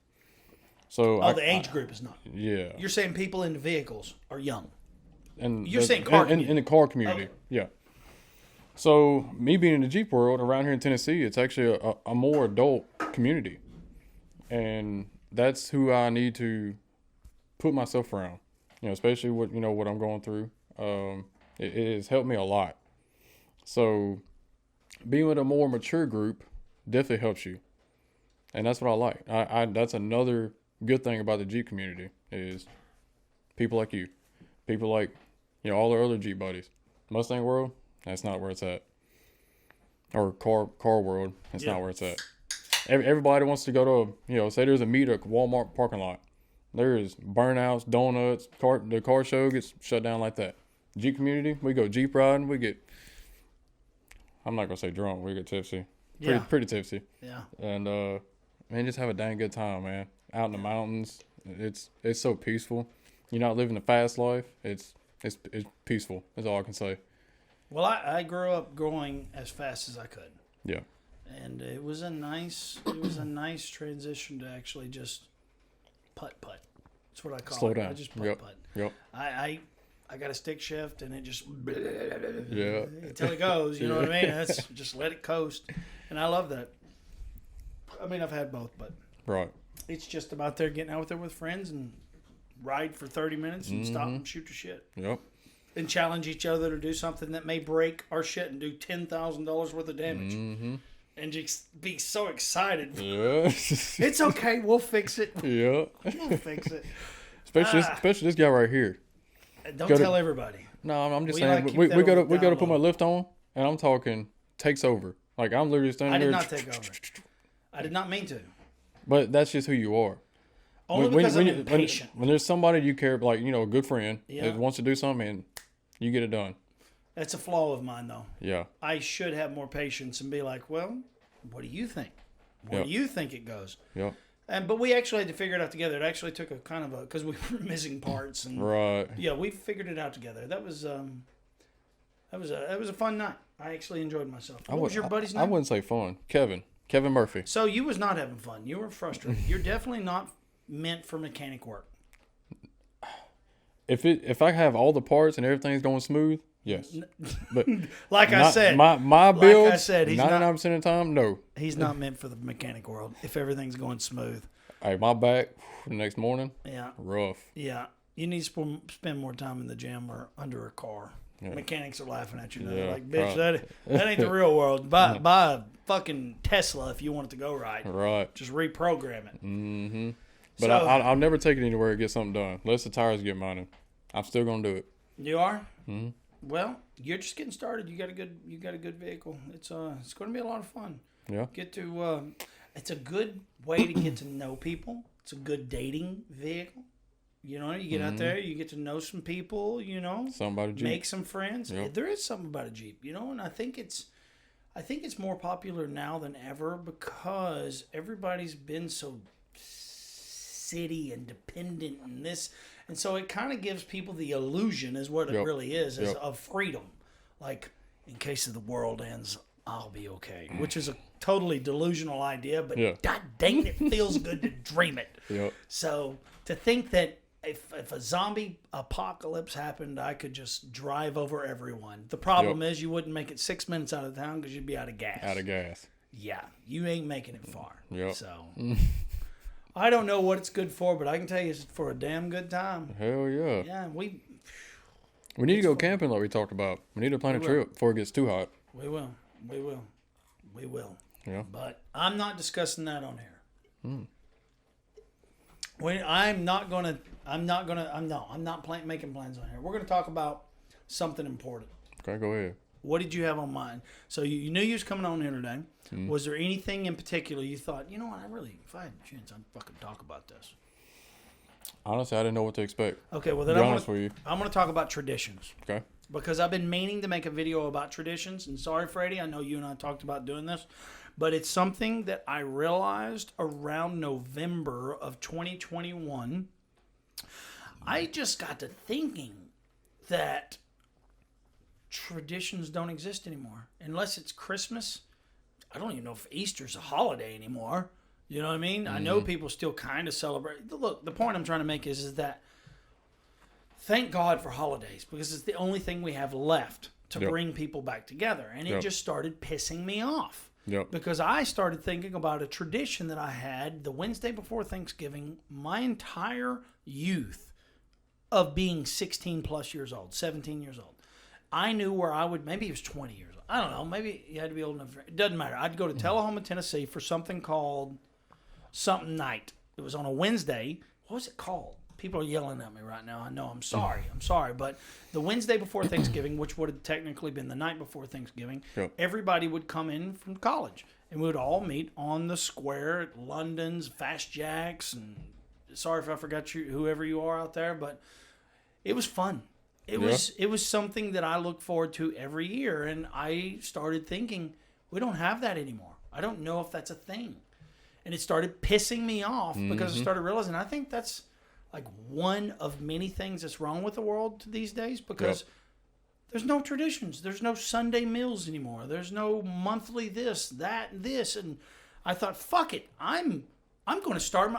So the age group is not. Yeah. You're saying people in the vehicles are young. And you're saying car community. In the car community. Okay. Yeah. So, me being in the Jeep world around here in Tennessee, it's actually a more adult community. And that's who I need to put myself around. Especially what I'm going through. It has helped me a lot. So, being with a more mature group definitely helps you. And that's what I like. That's another good thing about the Jeep community is people like you. People like, all the other Jeep buddies. Mustang world, that's not where it's at. Or car world, that's not where it's at. Everybody wants to go to, say there's a meet at Walmart parking lot. There's burnouts, donuts, the car show gets shut down like that. Jeep community, we go Jeep riding, we get, I'm not going to say drunk, we get tipsy. Pretty tipsy. Yeah. And, man, just have a dang good time, man. Out in the mountains, it's so peaceful. You're not living a fast life. It's peaceful. That's all I can say. Well, I grew up going as fast as I could. Yeah. And it was a nice transition to actually just putt. That's what I call it. Slow down. I just putt. Yep. I got a stick shift and it just until it goes. You know what I mean? That's just let it coast, and I love that. I mean, I've had both, but right. It's just about there getting out there with friends and ride for 30 minutes and stop and shoot the shit. Yep. And challenge each other to do something that may break our shit and do $10,000 worth of damage. Mm-hmm. And just be so excited. Yeah. It's okay. We'll fix it. Yeah. We'll fix it. Especially this guy right here. Don't tell everybody. No, I'm just saying. We got to put my lift on, and I'm talking takes over. Like I'm literally standing there. I did not take over. I did not mean to. But that's just who you are. Only because I'm impatient. When there's somebody you care, like a good friend that wants to do something, and you get it done. That's a flaw of mine, though. Yeah. I should have more patience and be like, well, what do you think? Where do you think it goes? Yeah. But we actually had to figure it out together. It actually took a kind of because we were missing parts and right. Yeah, we figured it out together. That was a fun night. I actually enjoyed myself. What was your buddy's name? I wouldn't say fun. Kevin Murphy. So you was not having fun. You were frustrated. You're definitely not meant for mechanic work. If I have all the parts and everything's going smooth, yes. But I said, my build, like I said, he's 99% of the time, no. He's not meant for the mechanic world. If everything's going smooth. Hey, my back the next morning. Yeah. Rough. Yeah. You need to spend more time in the gym or under a car. Yeah. Mechanics are laughing at you now. Yeah, like, bitch, that ain't the real world. Buy a fucking Tesla if you want it to go right. Right. Just reprogram it. Mm-hmm. But so, I'll never take it anywhere to get something done. Unless the tires get mounted. I'm still going to do it. You are? Mm-hmm. Well, you're just getting started. You got a good vehicle. It's going to be a lot of fun. Yeah. It's a good way to get to know people. It's a good dating vehicle. You get out there, you get to know some people, Something about a Jeep. Make some friends. Yep. There is something about a Jeep, and I think it's more popular now than ever because everybody's been so city and dependent in this, and so it kind of gives people the illusion is what it really is of freedom. Like, in case of the world ends, I'll be okay, which is a totally delusional idea, but god dang it feels good to dream it. Yep. So to think that if a zombie apocalypse happened, I could just drive over everyone. The problem is you wouldn't make it 6 minutes out of town because you'd be out of gas. yeah, you ain't making it far. Yep. So, I don't know what it's good for, but I can tell you it's for a damn good time. Hell yeah. Yeah, We need to go camping like we talked about. We need to plan a trip before it gets too hot. We will. Yeah. But I'm not discussing that on here. I'm not making plans on here. We're going to talk about something important. Okay, go ahead. What did you have on mind? So you knew you was coming on here today. Was there anything in particular you thought, you know what, if I had a chance, I'd fucking talk about this? Honestly, I didn't know what to expect. Okay, well then I'm going to talk about traditions. Okay. Because I've been meaning to make a video about traditions. And sorry, Freddie, I know you and I talked about doing this. But it's something that I realized around November of 2021. I just got to thinking that traditions don't exist anymore. Unless it's Christmas. I don't even know if Easter's a holiday anymore. You know what I mean? I know people still kind of celebrate. Look, the point I'm trying to make is that thank God for holidays, because it's the only thing we have left to bring people back together. And it just started pissing me off. Because I started thinking about a tradition that I had the Wednesday before Thanksgiving, my entire youth of being 16 plus years old, 17 years old. I knew where I would, maybe it was 20 years old. I don't know. Maybe you had to be old enough. It doesn't matter. I'd go to Tullahoma, Tennessee for something called something night. It was on a Wednesday. What was it called? People are yelling at me right now. I know. I'm sorry. But the Wednesday before Thanksgiving, which would have technically been the night before Thanksgiving, everybody would come in from college. And we would all meet on the square at London's, Fast Jack's. And sorry if I forgot you, whoever you are out there. But it was fun. It was something that I look forward to every year. And I started thinking, we don't have that anymore. I don't know if that's a thing. And it started pissing me off because I started realizing I think that's like one of many things that's wrong with the world these days, because there's no traditions. There's no Sunday meals anymore. There's no monthly this, that, and this. And I thought, fuck it. I'm going to start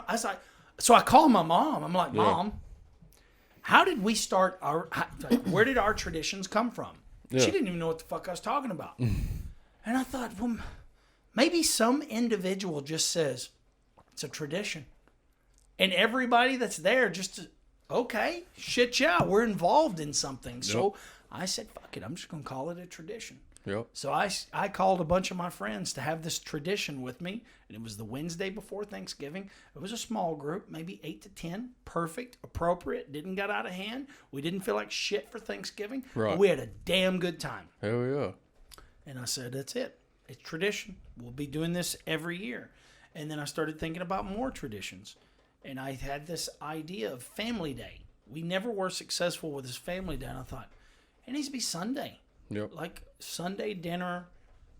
so I called my mom. I'm like, Mom, how did we start where did our traditions come from? She didn't even know what the fuck I was talking about. And I thought, well, maybe some individual just says, it's a tradition. And everybody that's there just, okay, shit, yeah, we're involved in something. So I said, fuck it, I'm just going to call it a tradition. So I called a bunch of my friends to have this tradition with me. And it was the Wednesday before Thanksgiving. It was a small group, maybe 8 to 10. Perfect, appropriate, didn't get out of hand. We didn't feel like shit for Thanksgiving. But we had a damn good time. Hell yeah. And I said, that's it. It's tradition. We'll be doing this every year. And then I started thinking about more traditions. And I had this idea of Family Day. We never were successful with this Family Day. And I thought, it needs to be Sunday. Like Sunday dinner.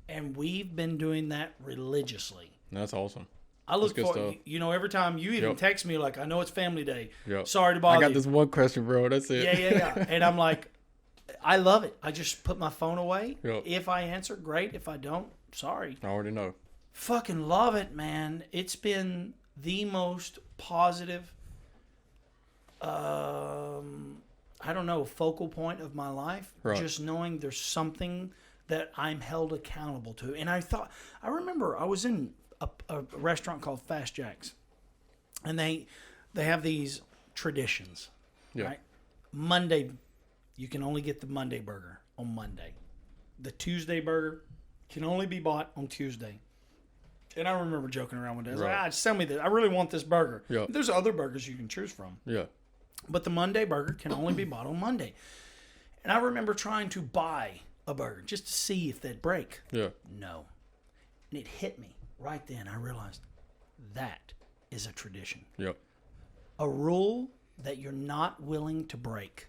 And we've been doing that religiously. That's awesome. I look forward, every time you even text me, like, I know it's Family Day. Sorry to I bother you. got this one question, bro. That's it. Yeah. And I'm like, I love it. I just put my phone away. If I answer, great. If I don't, sorry. I already know. Fucking love it, man. It's been the most positive, focal point of my life. Just knowing there's something that I'm held accountable to. And I remember I was in a restaurant called Fast Jack's, and they have these traditions, right? Monday, you can only get the Monday burger on Monday. The Tuesday burger can only be bought on Tuesday. And I remember joking around one day. I was like, just tell me this. I really want this burger. There's other burgers you can choose from. But the Monday burger can only be bought on Monday. And I remember trying to buy a burger just to see if they'd break. No. And it hit me right then. I realized that is a tradition. A rule that you're not willing to break.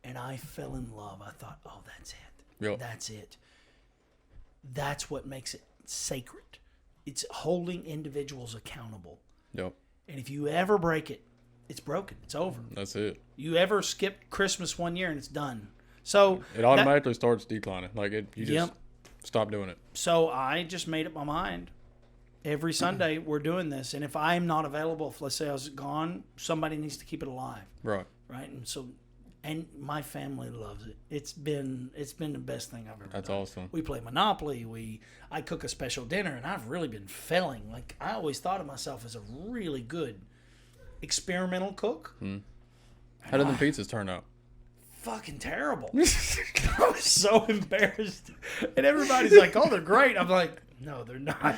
And I fell in love. I thought, oh, that's it. That's it. That's what makes it sacred. It's holding individuals accountable. And if you ever break it, it's broken. It's over. That's it. You ever skip Christmas one year and it's done. So it automatically starts declining. Like you just stop doing it. So I just made up my mind. Every Sunday we're doing this, and if I'm not available, if let's say I was gone, somebody needs to keep it alive. Right. And so And my family loves it. It's been the best thing I've ever done. That's awesome. We play Monopoly. I cook a special dinner, and I've really been failing. Like, I always thought of myself as a really good experimental cook. How did the pizzas turn out? Fucking terrible. I was so embarrassed. And everybody's like, oh, they're great. I'm like, no, they're not.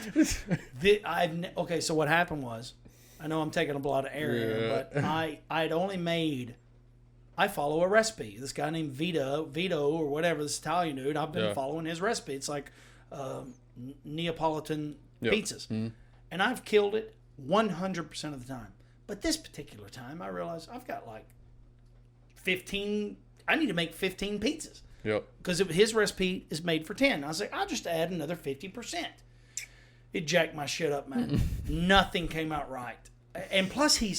Okay, so what happened was, I know I'm taking up a lot of air here, but I'd only made... I follow a recipe. This guy named Vito or whatever, this Italian dude, I've been following his recipe. It's like Neapolitan pizzas. And I've killed it 100% of the time. But this particular time, I realized I've got like 15... I need to make 15 pizzas. Yep. Because his recipe is made for 10. I was like, I'll just add another 50%. It jacked my shit up, man. Nothing came out right. And plus, he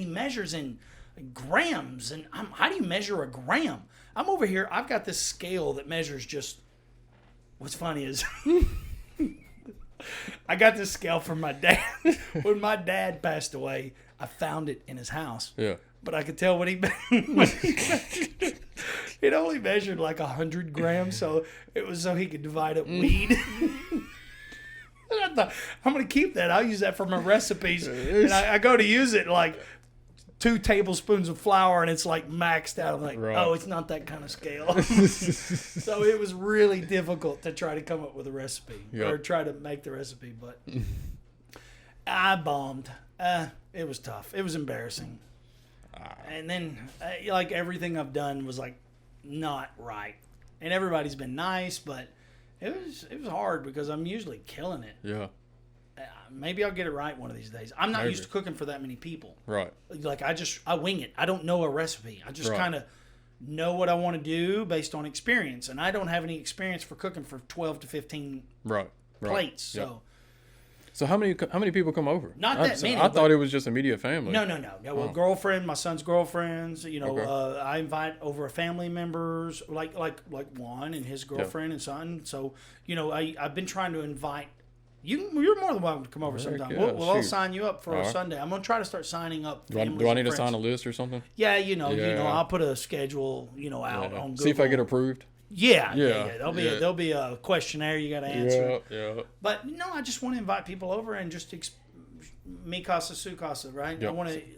measures in grams. And how do you measure a gram? I'm over here. I've got this scale that measures just... What's funny is... I got this scale from my dad. When my dad passed away, I found it in his house. Yeah. But I could tell what he measured. It only measured like 100 grams, so it was so he could divide up weed. And I thought, I'm going to keep that. I'll use that for my recipes. And I go to use it like 2 tablespoons of flour, and it's like maxed out. I'm like, oh, it's not that kind of scale. So it was really difficult to try to come up with a recipe or try to make the recipe. But I bombed. It was tough. It was embarrassing. And then, like, everything I've done was, like, not right. And everybody's been nice, but it was hard because I'm usually killing it. Yeah. Maybe I'll get it right one of these days. I'm not used to cooking for that many people. Right. Like, I wing it. I don't know a recipe. I just kind of know what I want to do based on experience. And I don't have any experience for cooking for 12 to 15 plates. So... So how many people come over? Not that many. I thought it was just immediate family. No. Well, girlfriend, my son's girlfriends. You know, I invite over family members, like Juan and his girlfriend and son. So you know, I've been trying to invite you. You're more than welcome to come over sometime. We'll all sign you up for a Sunday. I'm gonna try to start signing up. Do I need to sign a list or something? Yeah, you know, I'll put a schedule, out on Google. See if I get approved. Yeah. There'll be a questionnaire you got to answer. Yeah. But no, I just want to invite people over and just mi casa su casa, right? Yep.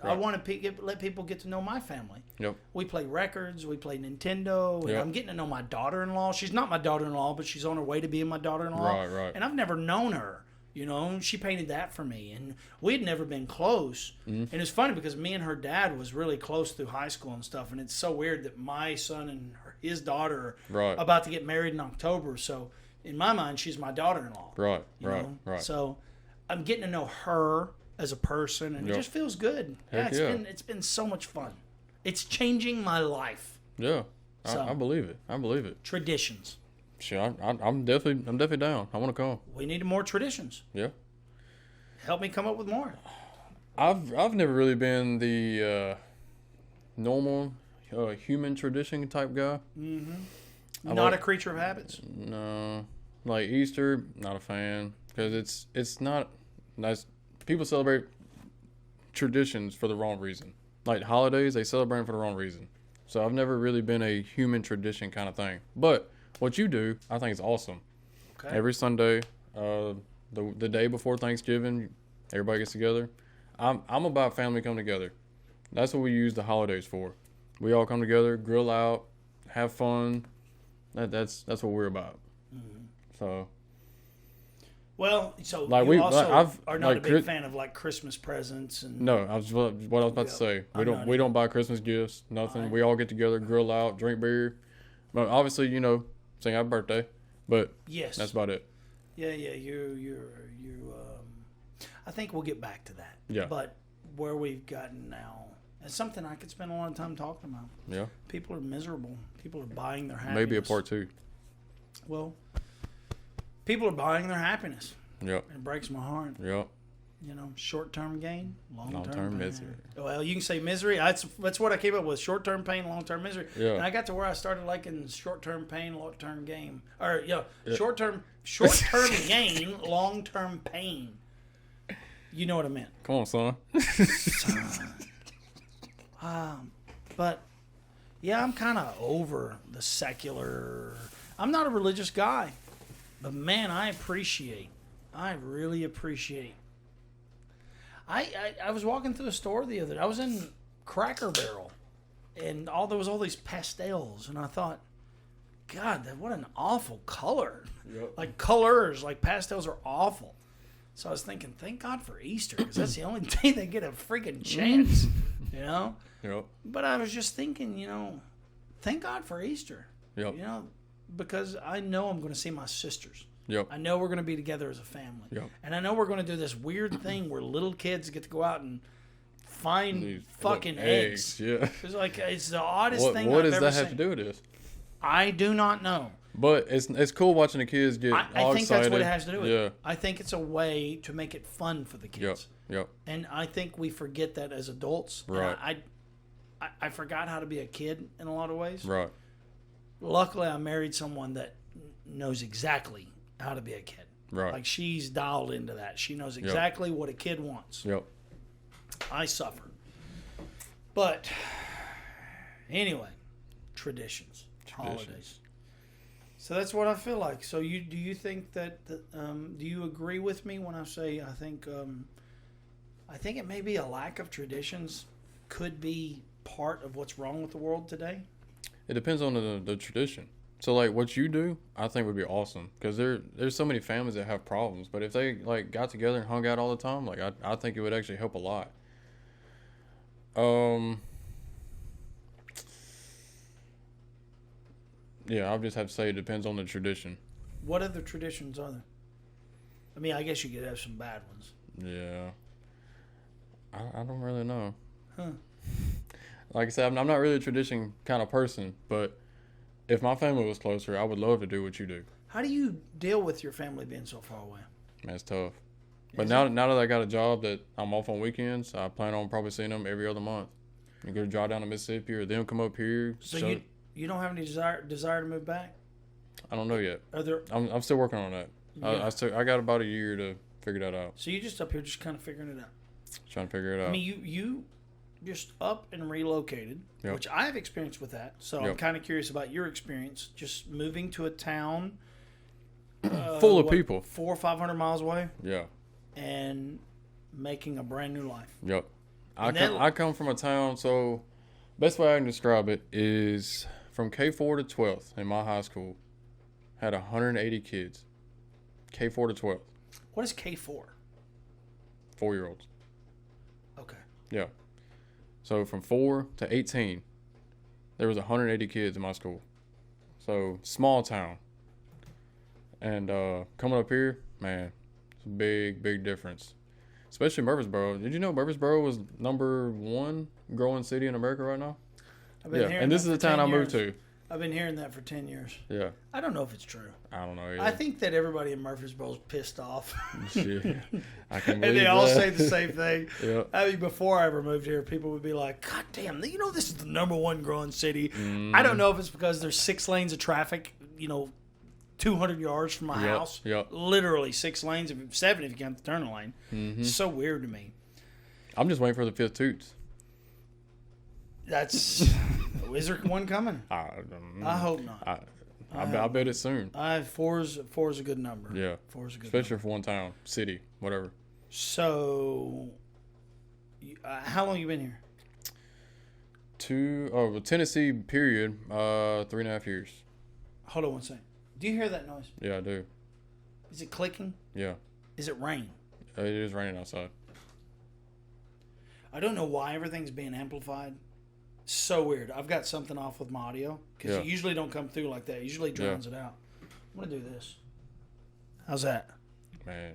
I want to let people get to know my family. Yep. We play records, we play Nintendo, and I'm getting to know my daughter-in-law. She's not my daughter-in-law, but she's on her way to being my daughter-in-law. Right. And I've never known her. You know, she painted that for me, and we had never been close. And it's funny because me and her dad was really close through high school and stuff, and it's so weird that my son and his daughter are about to get married in October. So in my mind, she's my daughter-in-law. Right. So I'm getting to know her as a person, and it just feels good. It's been so much fun. It's changing my life. Yeah, I believe it. Traditions. Sure, I'm definitely down. I want to come. We need more traditions. Yeah. Help me come up with more. I've never really been the normal human tradition type guy. Not a creature of habits. No, like Easter, not a fan because it's not nice. People celebrate traditions for the wrong reason. Like holidays, they celebrate for the wrong reason. So I've never really been a human tradition kind of thing. But what you do, I think is awesome. Okay. Every Sunday, the day before Thanksgiving, everybody gets together. I'm about family come together. That's what we use the holidays for. We all come together, grill out, have fun. That's what we're about. So. Well, so like you are not a big fan of like Christmas presents and. No, what I was about to say. We don't buy Christmas gifts. Nothing. Right. We all get together, grill out, drink beer. But obviously, sing happy birthday. But yes, that's about it. Yeah. You. I think we'll get back to that. Yeah. But where we've gotten now, it's something I could spend a lot of time talking about. Yeah. People are miserable. People are buying their happiness. Maybe a part 2. Well, people are buying their happiness. Yep. It breaks my heart. Yep. Short-term gain, long-term misery. Well, you can say misery. That's what I came up with: short-term pain, long-term misery. Yeah. And I got to where I started liking short-term pain, long-term gain, or short-term gain, long-term pain. You know what I meant? Come on, son. But Yeah, I'm kind of over the secular. I'm not a religious guy, but man, I really appreciate. I was walking through the store the other day. I was in Cracker Barrel, and there was all these pastels, and I thought, God, what an awful color. Yep. Like colors, like pastels are awful. So I was thinking, thank God for Easter, because that's the only day they get a freaking chance, you know? Yep. But I was just thinking, thank God for Easter. Yep. Because I know I'm going to see my sisters. Yep. I know we're going to be together as a family. Yep. And I know we're going to do this weird thing where little kids get to go out and find These fucking little eggs. Yeah. It's the oddest thing What I've does ever that have seen. to do with this? I do not know. But it's cool watching the kids get all I think excited. that's what it has to do with. Yeah. I think it's a way to make it fun for the kids. Yep. And I think we forget that as adults. Right. And I forgot how to be a kid in a lot of ways. Right. Luckily, I married someone that knows exactly how to be a kid. Right. Like, she's dialed into that. She knows exactly what a kid wants. Yep. I suffer. But anyway, traditions, holidays. So that's what I feel like. So do you think that do you agree with me when I say I think it may be a lack of traditions could be part of what's wrong with the world today? It depends on the tradition. So like what you do, I think would be awesome because there's so many families that have problems. But if they like got together and hung out all the time, like I think it would actually help a lot. Yeah, I'll just have to say it depends on the tradition. What other traditions are there? I mean, I guess you could have some bad ones. Yeah. I don't really know. Huh. Like I said, I'm not really a tradition kind of person, but if my family was closer, I would love to do what you do. How do you deal with your family being so far away? Man, it's tough. But now that I got a job that I'm off on weekends, I plan on probably seeing them every other month. You go drive down to Mississippi or them come up here. So you don't have any desire to move back? I don't know yet. Are there? I'm still working on that. Yeah. I got about a year to figure that out. So you just up here just kind of figuring it out? Trying to figure it out. I mean, you just up and relocated, Yep. which I have experience with that. So I'm Yep. kind of curious about your experience just moving to a town full of people, 400 or 500 miles away, yeah, and making a brand new life. yep. And I come from a town, so best way I can describe it is from K4 to 12th in my high school, had 180 kids. K4 to 12th, What is K4? 4-year-olds. Okay. Yeah. So from 4 to 18, there was 180 kids in my school. So small town. And coming up here, man, it's a big difference. Especially Murfreesboro. Did you know Murfreesboro was #1 growing city in America right now? I've been hearing and this that is the for town 10 I moved years. to. I've been hearing that for 10 years. Yeah. I don't know if it's true. I don't know either. I think that everybody in Murfreesboro is pissed off. Shit. I can believe And they all that. say the same thing. Yeah. I mean, before I ever moved here, people would be like, God damn, this is the #1 growing city. I don't know if it's because there's 6 lanes of traffic, 200 yards from my house. Yep. Literally 6 lanes, 7 if you count the turn lane. Mm-hmm. It's so weird to me. I'm just waiting for the 5th toots. Is there one coming? I hope not. I bet it's soon. 4 is a good number. Yeah. 4 is a good Especially for one town, city, whatever. So, how long you been here? Tennessee, period, 3.5 years. Hold on one second. Do you hear that noise? Yeah, I do. Is it clicking? Yeah. Is it rain? It is raining outside. I don't know why everything's being amplified. So weird. I've got something off with my audio because it usually don't come through like that. It usually drowns it out. I'm going to do this. How's that? Man,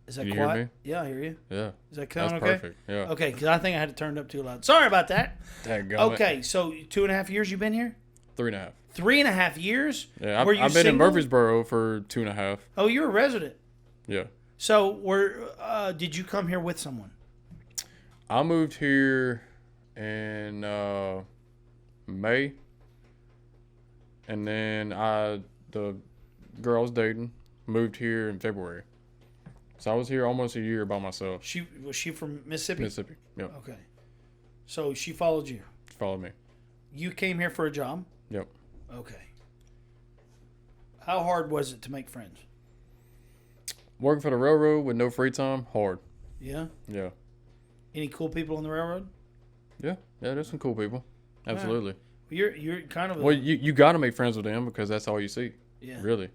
Is that you quiet? hear me? Yeah, I hear you. Yeah. Is that coming That's okay? perfect. Yeah. Okay, because I think I had to turn it up too loud. Sorry about that. Dadgummit. Okay, so 2.5 years you've been here? 3.5. 3.5 years? Yeah, Were you I've been in single? Murfreesboro for 2.5. Oh, you're a resident. Yeah. So, did you come here with someone? I moved here in May, and then the girl I was dating moved here in February. So I was here almost a year by myself. Was she from Mississippi? Mississippi. Yep. Okay. So she followed you. Follow me. You came here for a job? Yep. Okay. How hard was it to make friends? Working for the railroad with no free time, hard. Yeah? Yeah. Any cool people on the railroad? Yeah, there's some cool people. Absolutely. You're kind of Well, you got to make friends with them because that's all you see. Yeah. Really.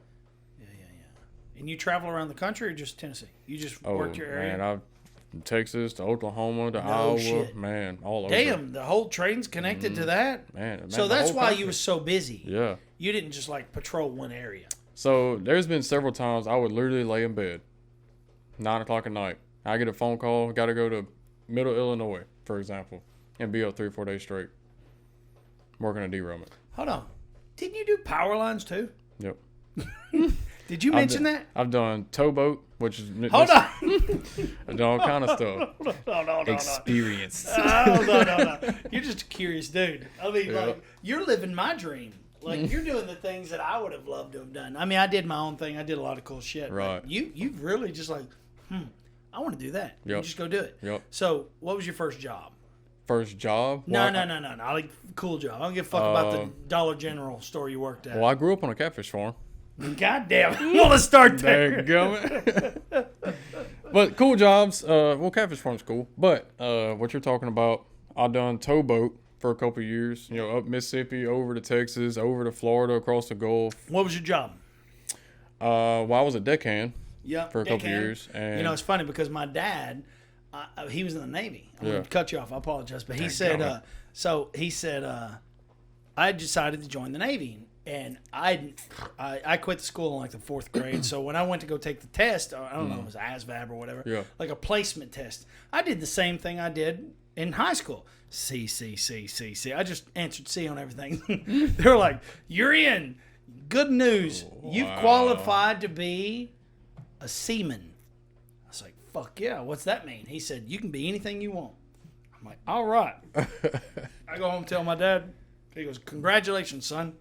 Yeah. And you travel around the country or just Tennessee? You just work your area? Man, I've from Texas to Oklahoma to No Iowa. shit. Man, all over. Damn, the whole train's connected to that? Man, So the that's whole why country. you was so busy. Yeah. You didn't just like patrol one area. So there's been several times I would literally lay in bed, 9 o'clock at night. I get a phone call, got to go to Middle Illinois, for example, and be up 3 or 4 days straight working a derailment. Hold on. Didn't you do power lines too? Yep. Did you mention that? I've done towboat, which is Hold on. I've done all kind of stuff. No. Experience. No. You're just a curious dude. I mean, Yeah. like, you're living my dream. Like, you're doing the things that I would have loved to have done. I mean, I did my own thing. I did a lot of cool shit. Right. But you've really just like, I want to do that. You Yep. just go do it. Yep. So, what was your first job? First job? No. Well, I like cool job. I don't give a fuck about the Dollar General store you worked at. Well, I grew up on a catfish farm. God damn it. Well, let's start there. Dadgummit. But cool jobs. Well, catfish farm's cool. But what you're talking about, I done towboat for a couple of years. You know, up Mississippi, over to Texas, over to Florida, across the Gulf. What was your job? Well, I was a deckhand Yeah, for a couple of years. And you know, it's funny because my dad, he was in the Navy. I'm going to cut you off. I apologize. But he said, I decided to join the Navy. And I quit the school in like the 4th grade. So when I went to go take the test, I don't know, it was ASVAB or whatever, like a placement test, I did the same thing I did in high school. C. I just answered C on everything. They were like, "You're in. Good news. You've qualified to be a seaman." I was like, "Fuck yeah. What's that mean?" He said, "You can be anything you want." I'm like, "All right." I go home and tell my dad. He goes, "Congratulations, son.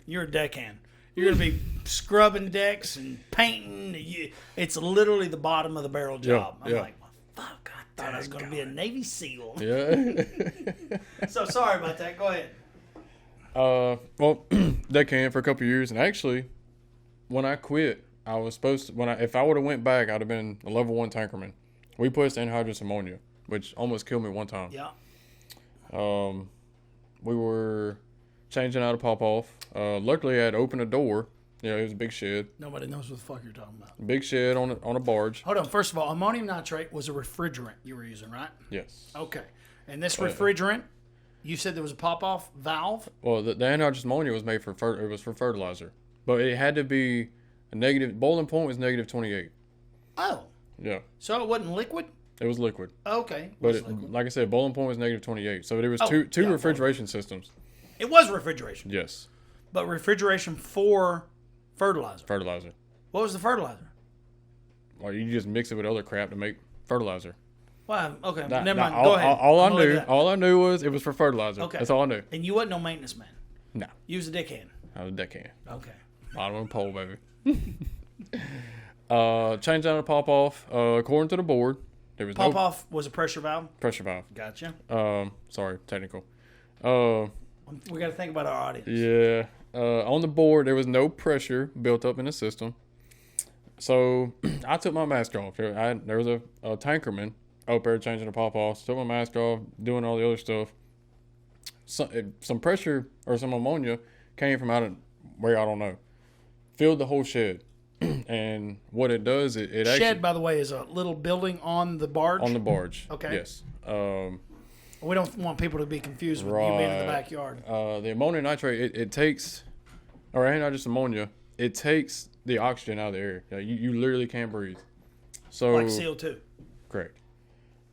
You're a deckhand. You're going to be scrubbing decks and painting. It's literally the bottom of the barrel job." I'm like, well, fuck, I thought I was going to be a Navy SEAL. Yeah. So sorry about that. Go ahead. Well, deckhand for a couple of years. And actually, when I quit, I was supposed to, if I would have went back, I'd have been a level 1 tankerman. We pushed anhydrous ammonia, which almost killed me one time. Yeah. We were changing out a pop-off. Luckily, I had opened a door. You know, it was a big shed. Nobody knows what the fuck you're talking about. Big shed on a barge. Hold on. First of all, ammonium nitrate was a refrigerant you were using, right? Yes. Okay. And this refrigerant, you said there was a pop-off valve? Well, the anhydrous ammonia was made for fertilizer. But it had to be a negative, boiling point was negative 28. Oh. Yeah. So it wasn't liquid? It was liquid. Okay. But like I said, boiling point was negative 28. So there was two refrigeration systems. It was refrigeration. Yes. But refrigeration for fertilizer. Fertilizer. What was the fertilizer? Well, you just mix it with other crap to make fertilizer. Well, okay. Never mind. Go ahead. All I knew was it was for fertilizer. Okay. That's all I knew. And you wasn't no maintenance man. No. You was a deckhand. I was a deckhand. Okay. Bottom of the pole, baby. Changed out a pop off. According to the board, there was Pop off was a pressure valve. pressure valve. Gotcha. Sorry, technical. We got to think about our audience. Yeah. On the board, there was no pressure built up in the system. So I took my mask off. There was a tankerman up there changing the pop offs. Took my mask off, doing all the other stuff. Some pressure or some ammonia came from out of where I don't know. Filled the whole shed. And what it does, it Shed, actually, by the way, is a little building on the barge. on the barge. Okay. Yes. We don't want people to be confused with you being in the backyard. The ammonium nitrate, it takes, or not just ammonia, it takes the oxygen out of the air. You literally can't breathe. So Like CO2. Correct.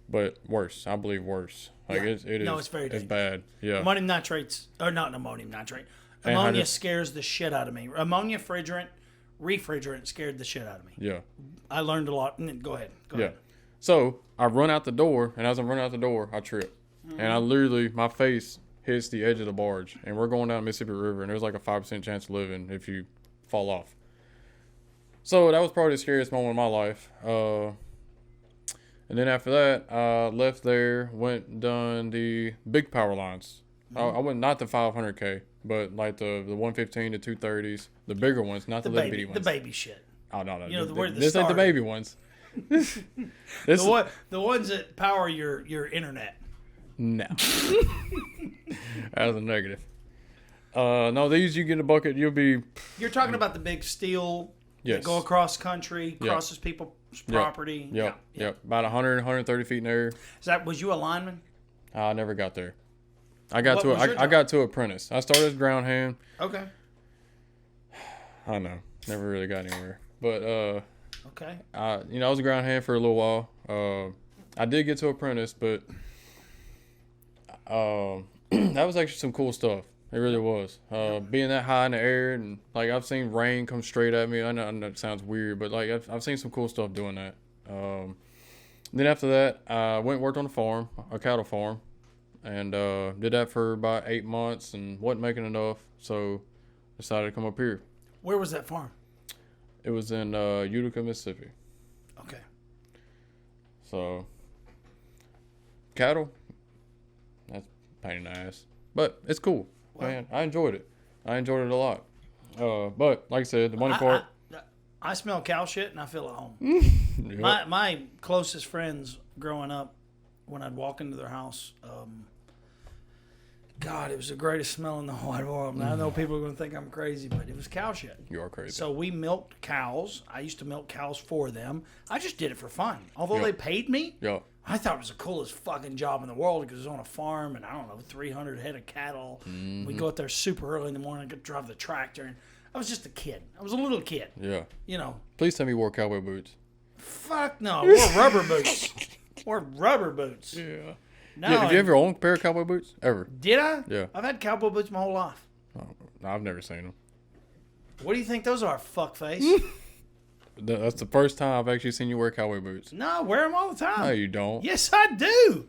But worse. I believe worse. Like Yeah. it is. No, it's very It's bad. Yeah. Ammonium nitrates, or not ammonium nitrate. Ammonia scares the shit out of me. Ammonia refrigerant scared the shit out of me. Yeah. I learned a lot. Go ahead. Go ahead. So I run out the door, and as I'm running out the door, I trip. And I literally, my face hits the edge of the barge. And we're going down Mississippi River, and there's like a 5% chance of living if you fall off. So that was probably the scariest moment of my life. And then after that, I left there, went and done the big power lines. I went not the 500K, but like the 115 to 230s, the bigger ones, not the little bitty ones. The baby shit. Oh no, You know, this ain't the baby ones. This the ones that power your internet. No, that's a negative. No, these you get a bucket, you'll be. You're talking about the big steel Yes. that go across country, crosses people's property. Yep. About 100, 130 feet in the air. Was you a lineman? I never got there. I got to apprentice. I started as ground hand. Okay. I don't know. Never really got anywhere. But okay. I was a ground hand for a little while. I did get to apprentice, but that was actually some cool stuff. It really was. Being that high in the air, and like I've seen rain come straight at me. I know it sounds weird, but like I've seen some cool stuff doing that. Then after that, I went and worked on a farm, a cattle farm, and did that for about 8 months and wasn't making enough, so decided to come up here. Where was that farm? It was in Utica, Mississippi. Okay. So cattle, that's a pain in the ass, but it's cool. Well, man, I enjoyed it. I enjoyed it a lot. But like I said, the money part. I smell cow shit and I feel at home. Yep. My closest friends growing up, when I'd walk into their house, God, it was the greatest smell in the whole wide world. And I know people are going to think I'm crazy, but it was cow shit. You are crazy. So we milked cows. I used to milk cows for them. I just did it for fun. Although they paid me, I thought it was the coolest fucking job in the world because it was on a farm and I don't know, 300 head of cattle. We go out there super early in the morning, get drive the tractor, and I was just a kid. I was a little kid. Yeah. You know. Please tell me you wore cowboy boots. Fuck no. I wore rubber boots. Wore rubber boots. Yeah. No, have you ever owned a pair of cowboy boots? Ever? Did I? Yeah. I've had cowboy boots my whole life. Oh, I've never seen them. What do you think those are, fuckface? That's the first time I've actually seen you wear cowboy boots. No, I wear them all the time. No, you don't. Yes, I do.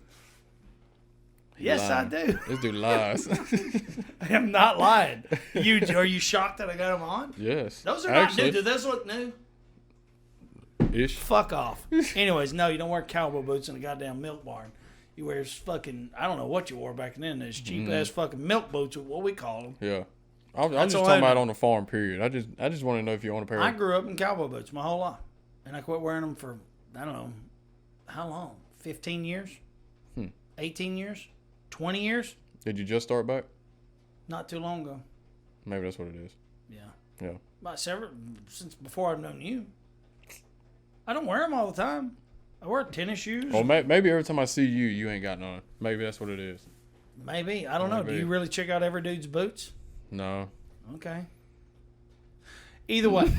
Yes, I do. This dude lies. I am not lying. Are you shocked that I got them on? Yes. Those are not new. Do those look new? Ish. Fuck off. Anyways, no, you don't wear cowboy boots in a goddamn milk barn. You wear fucking, I don't know what you wore back then. Those cheap ass fucking milk boots, what we call them. Yeah. I'm just talking about on the farm, period. I just want to know if you own a pair. I grew up in cowboy boots my whole life. And I quit wearing them for, I don't know, how long? 15 years? 18 years? 20 years? Did you just start back? Not too long ago. Maybe that's what it is. Yeah. Yeah. Since before I've known you. I don't wear them all the time. I wear tennis shoes. Well, maybe every time I see you, you ain't got none. Maybe that's what it is. Maybe. I don't know. Do you really check out every dude's boots? No. Okay. Either way.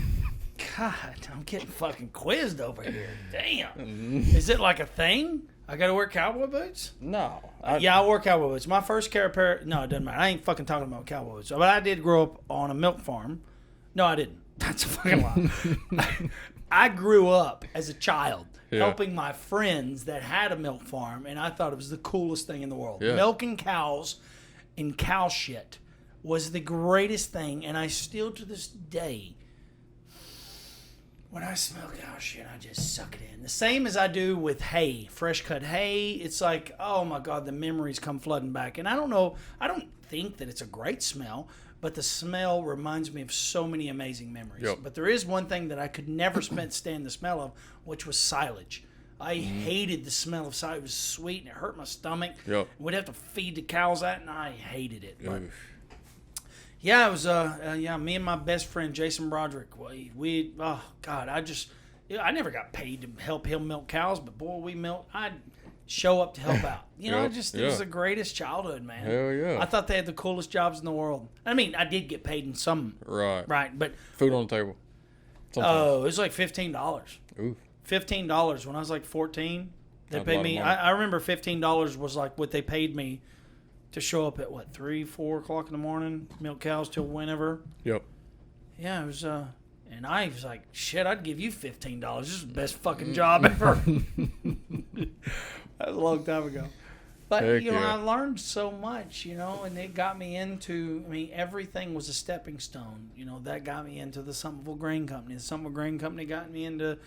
God, I'm getting fucking quizzed over here. Damn. Is it like a thing? I got to wear cowboy boots? No. Yeah, I wore cowboy boots. My first pair. No, it doesn't matter. I ain't fucking talking about cowboy boots. But I did grow up on a milk farm. No, I didn't. That's a fucking lie. I grew up as a child helping my friends that had a milk farm, and I thought it was the coolest thing in the world. Yeah. Milking cows and cow shit was the greatest thing, and I still to this day, when I smell cow shit, I just suck it in. The same as I do with hay, fresh cut hay. It's like, oh my God, the memories come flooding back. And I don't know, I don't think that it's a great smell, but the smell reminds me of so many amazing memories. Yep. But there is one thing that I could never stand the smell of, which was silage. I hated the smell of silage. It was sweet and it hurt my stomach. Yep. We'd have to feed the cows that, and I hated it. But Oof. yeah, it was me and my best friend Jason Broderick. We oh God, I never got paid to help him milk cows, but boy, I'd show up to help out. You know, it was the greatest childhood, man. Hell yeah. I thought they had the coolest jobs in the world. I mean, I did get paid in some right, but food on the table. Oh, it was like $15. Ooh. $15 when I was like 14. They That's paid me. a lot of money. I remember $15 was like what they paid me to show up at 3, 4 o'clock in the morning, milk cows till whenever. Yep. Yeah, it was. And I was like, shit, I'd give you $15. This is the best fucking job ever. That was a long time ago. But, Heck I learned so much, and it got me into, everything was a stepping stone. That got me into the Somerville Grain Company. The Somerville Grain Company got me into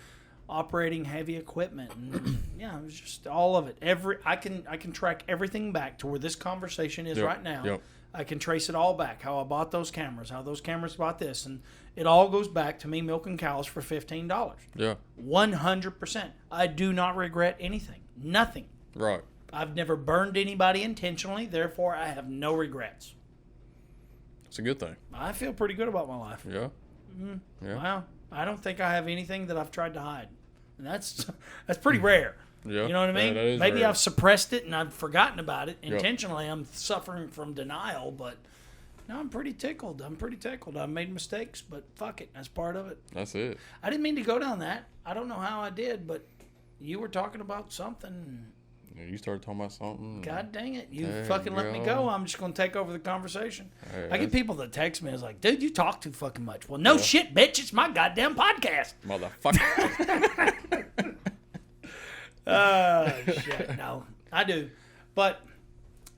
operating heavy equipment, and yeah, it was just all of it. I can track everything back to where this conversation is right now. Yep. I can trace it all back. How I bought those cameras, how those cameras bought this, and it all goes back to me milking cows for $15. Yeah. 100%. I do not regret anything. Nothing. Right. I've never burned anybody intentionally, therefore I have no regrets. It's a good thing. I feel pretty good about my life. Yeah. Yeah. Wow. I don't think I have anything that I've tried to hide. And that's pretty rare. Yeah. You know what I mean? That is Maybe rare. I've suppressed it and I've forgotten about it. Intentionally, I'm suffering from denial, but no, I'm pretty tickled. I made mistakes, but fuck it. That's part of it. That's it. I didn't mean to go down that. I don't know how I did, but you were talking about something. Yeah, you started talking about something. God dang it. You There fucking you let me go. go. I'm just going to take over the conversation. Hey, I get people that text me. It's like, dude, you talk too fucking much. Well, no shit, bitch. It's my goddamn podcast. Motherfucker. Shit. No, I do. But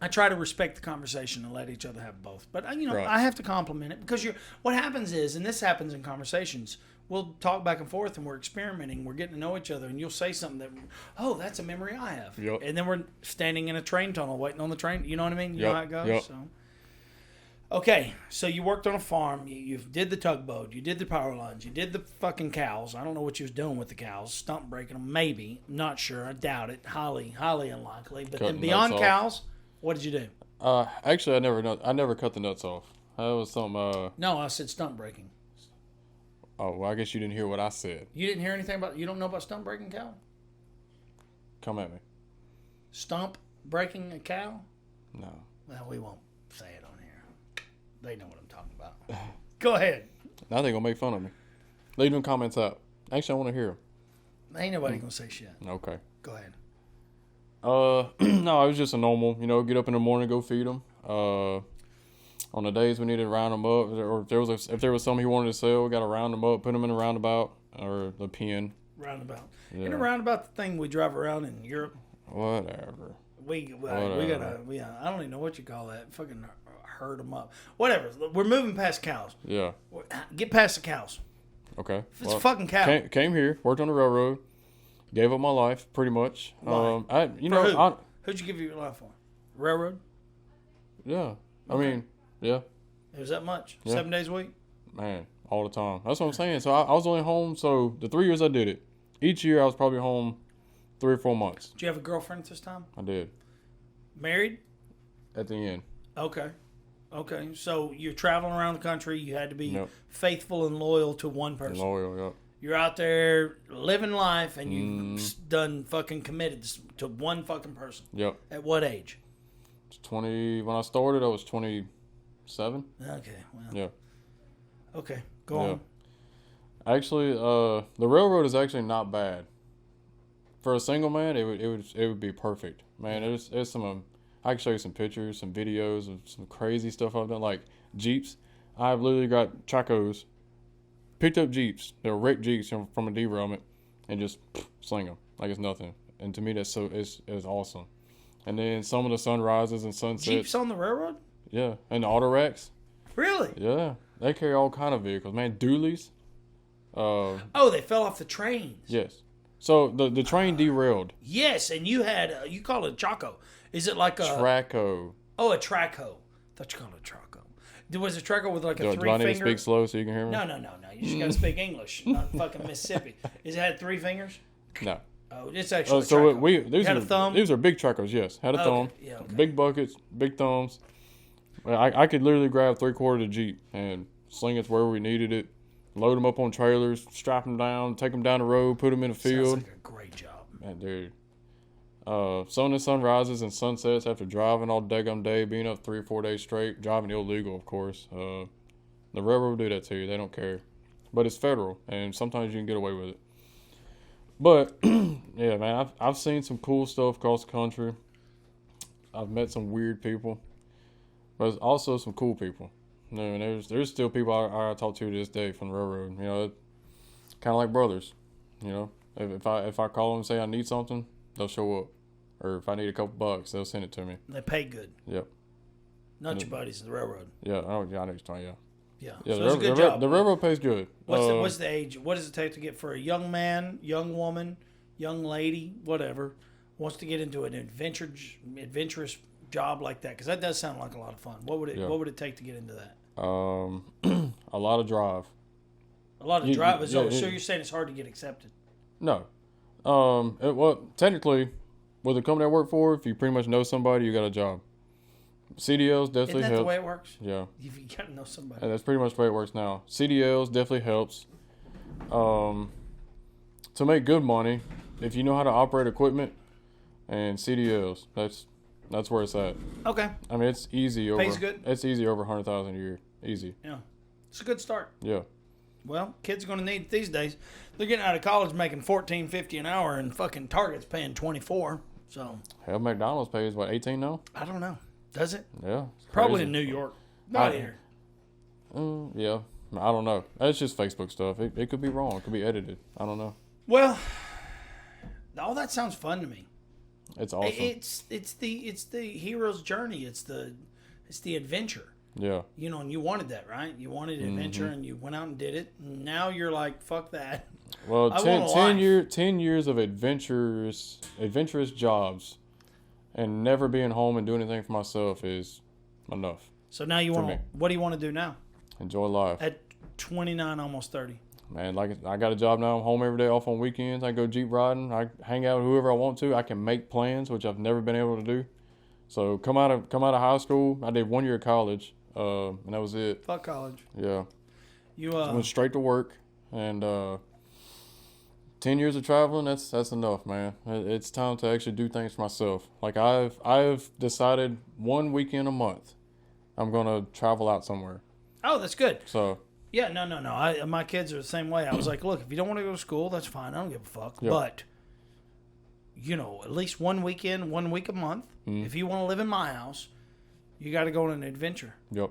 I try to respect the conversation and let each other have both. But, Right. I have to compliment it because what happens is, and this happens in conversations, we'll talk back and forth and we're experimenting. We're getting to know each other and you'll say something that, oh, that's a memory I have. Yep. And then we're standing in a train tunnel waiting on the train. You know what I mean? You know how it goes? Yep. So. Okay, so you worked on a farm. You did the tugboat. You did the power lines. You did the fucking cows. I don't know what you was doing with the cows. Stump breaking them, maybe. I'm not sure. I doubt it. Highly, highly unlikely. But Cutting then beyond nuts off. cows, what did you do? Actually, I never cut the nuts off. That was something. No, I said stump breaking. Oh, well, I guess you didn't hear what I said. You didn't hear anything about? You don't know about stump breaking cow? Come at me. Stump breaking a cow? No. Well, we won't say it on here. They know what I'm talking about. Go ahead. Now they're gonna make fun of me. Leave them comments out. Actually, I want to hear them. Ain't nobody gonna say shit. Okay. Go ahead. No, it was just a normal, get up in the morning, go feed them. On the days we needed to round them up, or if there was something he wanted to sell, we got to round them up, put them in a roundabout or the pen. Roundabout. Yeah. In a roundabout, the thing we drive around in Europe. Whatever. We gotta. I don't even know what you call that. Fucking herd them up. Whatever. We're moving past cows. Yeah. Get past the cows. Okay. If it's a fucking cow. Came here, worked on the railroad, gave up my life pretty much. Why? Who'd you give your life for? Railroad. Yeah. I Okay. mean, yeah. It was that much. Yeah. 7 days a week. Man, all the time. That's what I'm saying. So I was only home. So the 3 years I did it, each year I was probably home 3 or 4 months. Did you have a girlfriend at this time? I did. Married? At the end. Okay. So you're traveling around the country. You had to be Yep. faithful and loyal to one person. Loyal, yep. You're out there living life, and you've done fucking committed to one fucking person. Yep. At what age? 20. When I started, I was 27. Okay. Well. Yeah. Okay. Go on. Actually, the railroad is actually not bad. For a single man, it would be perfect. Man, there's some. I can show you some pictures, some videos of some crazy stuff I've done, like Jeeps. I've literally got Chacos, picked up Jeeps. They were wrecked Jeeps from a derailment, and just sling them like it's nothing. And to me, that's it's awesome. And then some of the sunrises and sunsets. Jeeps on the railroad? Yeah, and the auto racks. Really? Yeah, they carry all kind of vehicles. Man, dualies. Oh, they fell off the trains. Yes. So the train derailed. Yes, and you had you call it a Chaco. Is it like a Traco. Oh, a Traco. I thought you called it a Traco. Was a Traco with like a Do three I need to finger? speak slow so you can hear me? No. You just gotta speak English, not fucking Mississippi. Is it had 3 fingers? No. Oh, it's actually. A So Traco. Had a thumb? these are big Tracos. Yes, had a Okay, thumb. yeah, okay. Big buckets, big thumbs. I could literally grab 3/4 of the Jeep and sling it to wherever we needed it. Load them up on trailers, strap them down, take them down the road, put them in a field. Sounds like a great job. Man, dude. Sun and sunrises and sunsets after driving all daggum day, being up 3 or 4 days straight, driving illegal, of course. The railroad will do that to you. They don't care. But it's federal, and sometimes you can get away with it. But, yeah, man, I've seen some cool stuff across the country. I've met some weird people. But there's also some cool people. You know, and there's still people I talk to this day from the railroad. You know, kind of like brothers. You know, if I call them and say I need something, they'll show up. Or if I need a couple bucks, they'll send it to me. They pay good. Yep. Not your buddies at the railroad. Yeah. Oh, yeah. I know what you're talking. Yeah. Yeah. Yeah, So it's a good job. the railroad pays good. What's the age? What does it take to get for a young man, young woman, young lady, whatever, wants to get into an adventurous job like that? Because that does sound like a lot of fun. What would it take to get into that? A lot of drive. A lot of drive. So you're saying it's hard to get accepted? No. Well, technically, with the company I work for, if you pretty much know somebody, you got a job. CDLs definitely Isn't that helps. the way it works? Yeah. You got to know somebody. And that's pretty much the way it works now. CDLs definitely helps. To make good money, if you know how to operate equipment and CDLs, that's where it's at. Okay. I mean, it's easy Pays good? It's easy over 100,000 a year. Easy. Yeah. It's a good start. Yeah. Well, kids are going to need it these days. They're getting out of college making $14.50 an hour, and fucking Target's paying $24. So Hell, McDonald's pays what, 18 now? I don't know. Does it? Yeah. Probably crazy. in New York. Not here. Yeah. I don't know. That's just Facebook stuff. It could be wrong. It could be edited. I don't know. Well, all that sounds fun to me. It's awesome. It's the hero's journey. It's the adventure. Yeah. You know, and you wanted that, right? You wanted adventure, and you went out and did it. And now you're like, fuck that. Well, I want a 10 years of adventurous jobs and never being home and doing anything for myself is enough. So now what do you want to do now? Enjoy life. At 29, almost 30. Man, like I got a job now. I'm home every day, off on weekends. I go Jeep riding. I hang out with whoever I want to. I can make plans, which I've never been able to do. So come out of high school. I did 1 year of college, and that was it. Fuck college. Yeah. You went straight to work, and 10 years of traveling. That's enough, man. It's time to actually do things for myself. Like I've decided 1 weekend a month, I'm gonna travel out somewhere. Oh, that's good. So. Yeah, no. My kids are the same way. I was like, look, if you don't want to go to school, that's fine. I don't give a fuck. Yep. But, at least 1 weekend, 1 week a month. If you want to live in my house, you got to go on an adventure. Yep.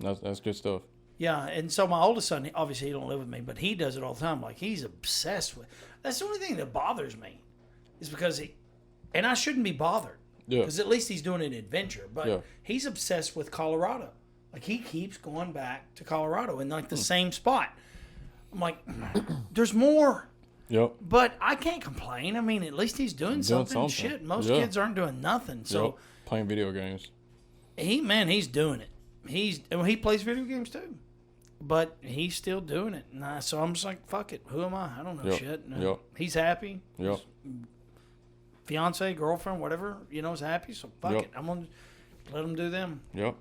That's good stuff. Yeah, and so my oldest son, obviously he don't live with me, but he does it all the time. Like, he's obsessed with. That's the only thing that bothers me, is because and I shouldn't be bothered. Yeah. Because at least he's doing an adventure. But he's obsessed with Colorado. Like, he keeps going back to Colorado in, like, the same spot. I'm like, there's more. Yep. But I can't complain. I mean, at least he's doing something. Shit, most kids aren't doing nothing. So playing video games. He's doing it. He plays video games, too. But he's still doing it. So I'm just like, fuck it. Who am I? I don't know shit. No. He's happy. Yep. Fiance, girlfriend, whatever, is happy. So fuck it. I'm going to let him do them. Yep.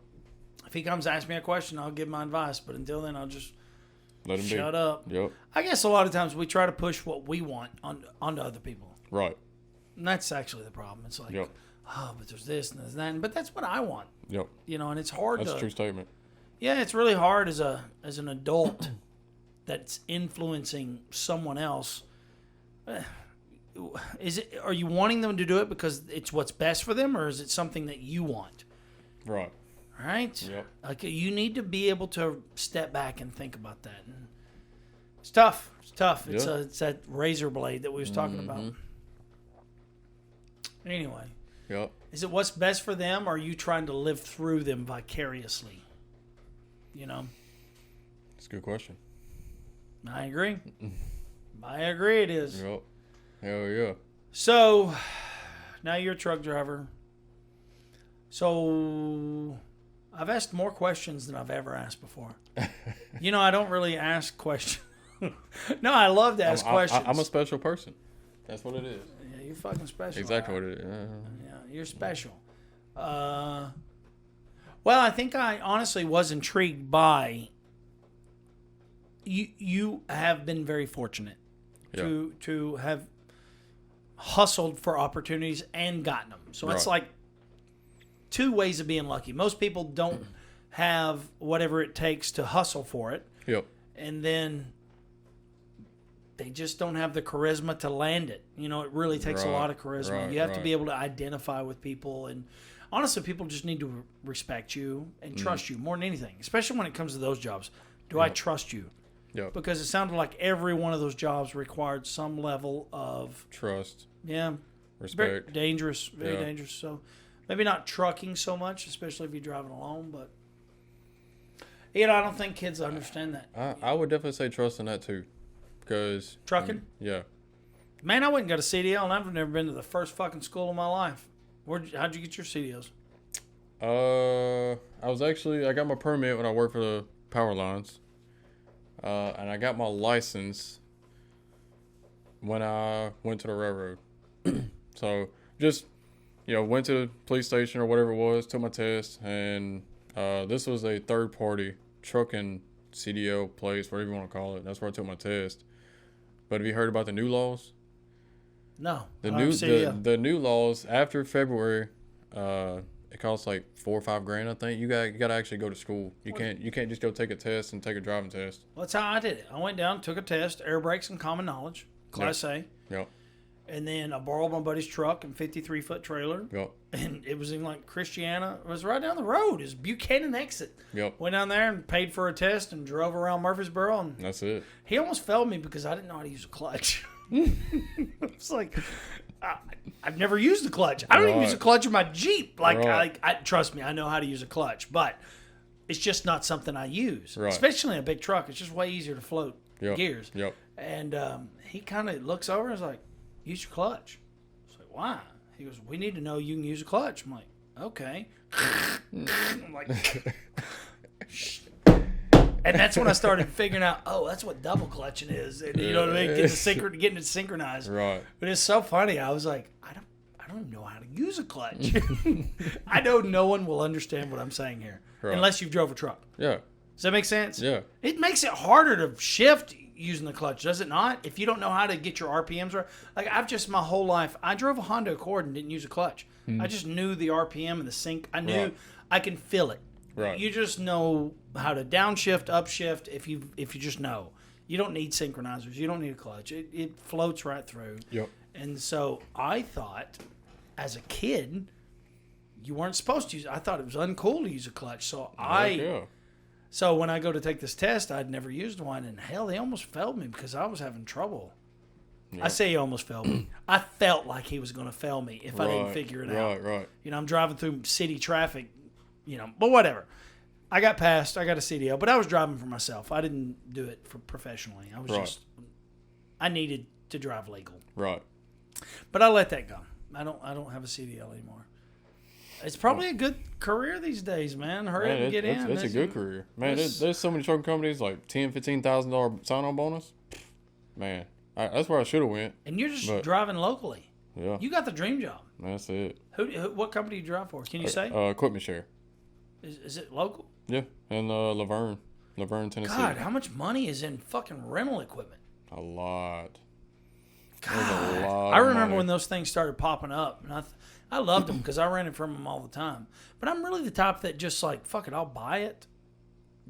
If he comes to ask me a question, I'll give my advice. But until then, I'll just let him shut up. Yep. I guess a lot of times we try to push what we want onto other people. Right. And that's actually the problem. It's like, but there's this and there's that. But that's what I want. Yep. And it's hard That's a true statement. Yeah, it's really hard as an adult that's influencing someone else. Are you wanting them to do it because it's what's best for them, or is it something that you want? Right. Right? Yep. Like, you need to be able to step back and think about that. And it's tough. It's tough. It's that razor blade that we was talking about. Anyway. Yep. Is it what's best for them, or are you trying to live through them vicariously? It's a good question. I agree. It is. Yep. Hell yeah. So, now you're a truck driver. So, I've asked more questions than I've ever asked before. I don't really ask questions. No, I love to ask questions. I'm a special person. That's what it is. Yeah, you're fucking special. Exactly what it is. Yeah, you're special. Well, I think I honestly was intrigued by you have been very fortunate to have hustled for opportunities and gotten them. So it's like two ways of being lucky. Most people don't have whatever it takes to hustle for it. Yep. And then they just don't have the charisma to land it. It really takes a lot of charisma. You have to be able to identify with people, and honestly, people just need to respect you and trust you more than anything, especially when it comes to those jobs. Do I trust you? Yep. Because it sounded like every one of those jobs required some level of trust. Yeah. Respect. Very dangerous. So maybe not trucking so much, especially if you're driving alone, but You know, I don't think kids understand that. I would definitely say trust in that too, because Trucking? Yeah. Man, I wouldn't go to CDL, and I've never been to the first fucking school of my life. How'd you get your CDLs? I got my permit when I worked for the power lines, and I got my license when I went to the railroad. So just went to the police station or whatever it was, took my test, and this was a third party trucking CDL place, whatever you want to call it. That's where I took my test. But have you heard about the new laws? No. The new laws after February, it costs like $4 or $5 grand. I think you got to actually go to school. You can't just go take a test and take a driving test. Well, that's how I did it. I went down, took a test, air brakes and common knowledge, Class A. Yep. And then I borrowed my buddy's truck and 53-foot trailer. Yep. And it was in like Christiana. It was right down the road. It was Buchanan exit. Yep. Went down there and paid for a test and drove around Murfreesboro. And that's it. He almost failed me because I didn't know how to use a clutch. It's like, I've never used a clutch. I don't even use a clutch in my Jeep. Like, I trust me, I know how to use a clutch, but it's just not something I use. Right. Especially in a big truck. It's just way easier to float gears. Yep. And he kind of looks over and is like, use your clutch. I was like, why? He goes, we need to know you can use a clutch. I'm like, okay. I'm like, and that's when I started figuring out, that's what double clutching is. And you know what I mean? Getting it synchronized. Right. But it's so funny. I was like, I don't even know how to use a clutch. I know no one will understand what I'm saying here. Right. Unless you've drove a truck. Yeah. Does that make sense? Yeah. It makes it harder to shift using the clutch, does it not? If you don't know how to get your RPMs right. Like, my whole life, I drove a Honda Accord and didn't use a clutch. I just knew the RPM and the sync. I knew I can feel it. Right. You just know how to downshift, upshift if you just know. You don't need synchronizers. You don't need a clutch. It floats right through. Yep. And so I thought, as a kid, you weren't supposed to use it. I thought it was uncool to use a clutch. So when I go to take this test, I'd never used one, and hell, they almost failed me because I was having trouble. Yep. I say he almost failed me. I felt like he was going to fail me if I didn't figure it out. Right. I'm driving through city traffic, but whatever. I got passed. I got a CDL, but I was driving for myself. I didn't do it professionally. I was I needed to drive legal. Right. But I let that go. I don't have a CDL anymore. It's probably a good career these days, man. Hurry up and get in. It's a good career. Man, there's so many trucking companies, like $10,000, $15,000 sign-on bonus. Man, that's where I should have went. And you're just driving locally. Yeah. You got the dream job. That's it. What company do you drive for? Can you say? Equipment Share. Is it local? Yeah, in Laverne, Tennessee. God, how much money is in fucking rental equipment? A lot. God, I remember when those things started popping up, and I loved them because I rented from them all the time. But I'm really the type that just like, fuck it, I'll buy it,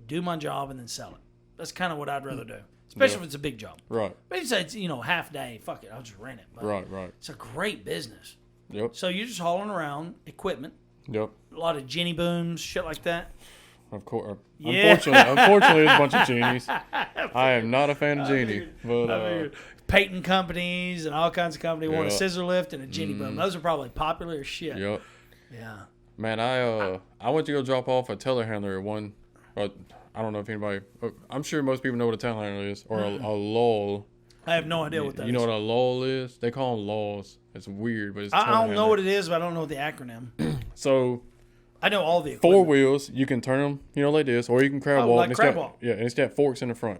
do my job, and then sell it. That's kind of what I'd rather do, especially if it's a big job. Right. But it's half day, fuck it, I'll just rent it. But right. It's a great business. Yep. So you're just hauling around equipment. Yep. A lot of Jenny booms, shit like that. Of course. Yeah. Unfortunately, it's a bunch of genies. I am not a fan of genie. But painting companies and all kinds of companies want a scissor lift and a Jenny boom. Those are probably popular as shit. Yep. Yeah. Man, I went to go drop off a telehandler at one. But I don't know if anybody. I'm sure most people know what a telehandler is, or a lull. I have no idea what that is. You know what a lull is? They call them lulls. It's weird, but it's. I don't know what it is, but I don't know the acronym. So. I know all the equipment. 4 wheels, you can turn them, like this, or you can crab walk. Like crab walk. Yeah, and it's got forks in the front.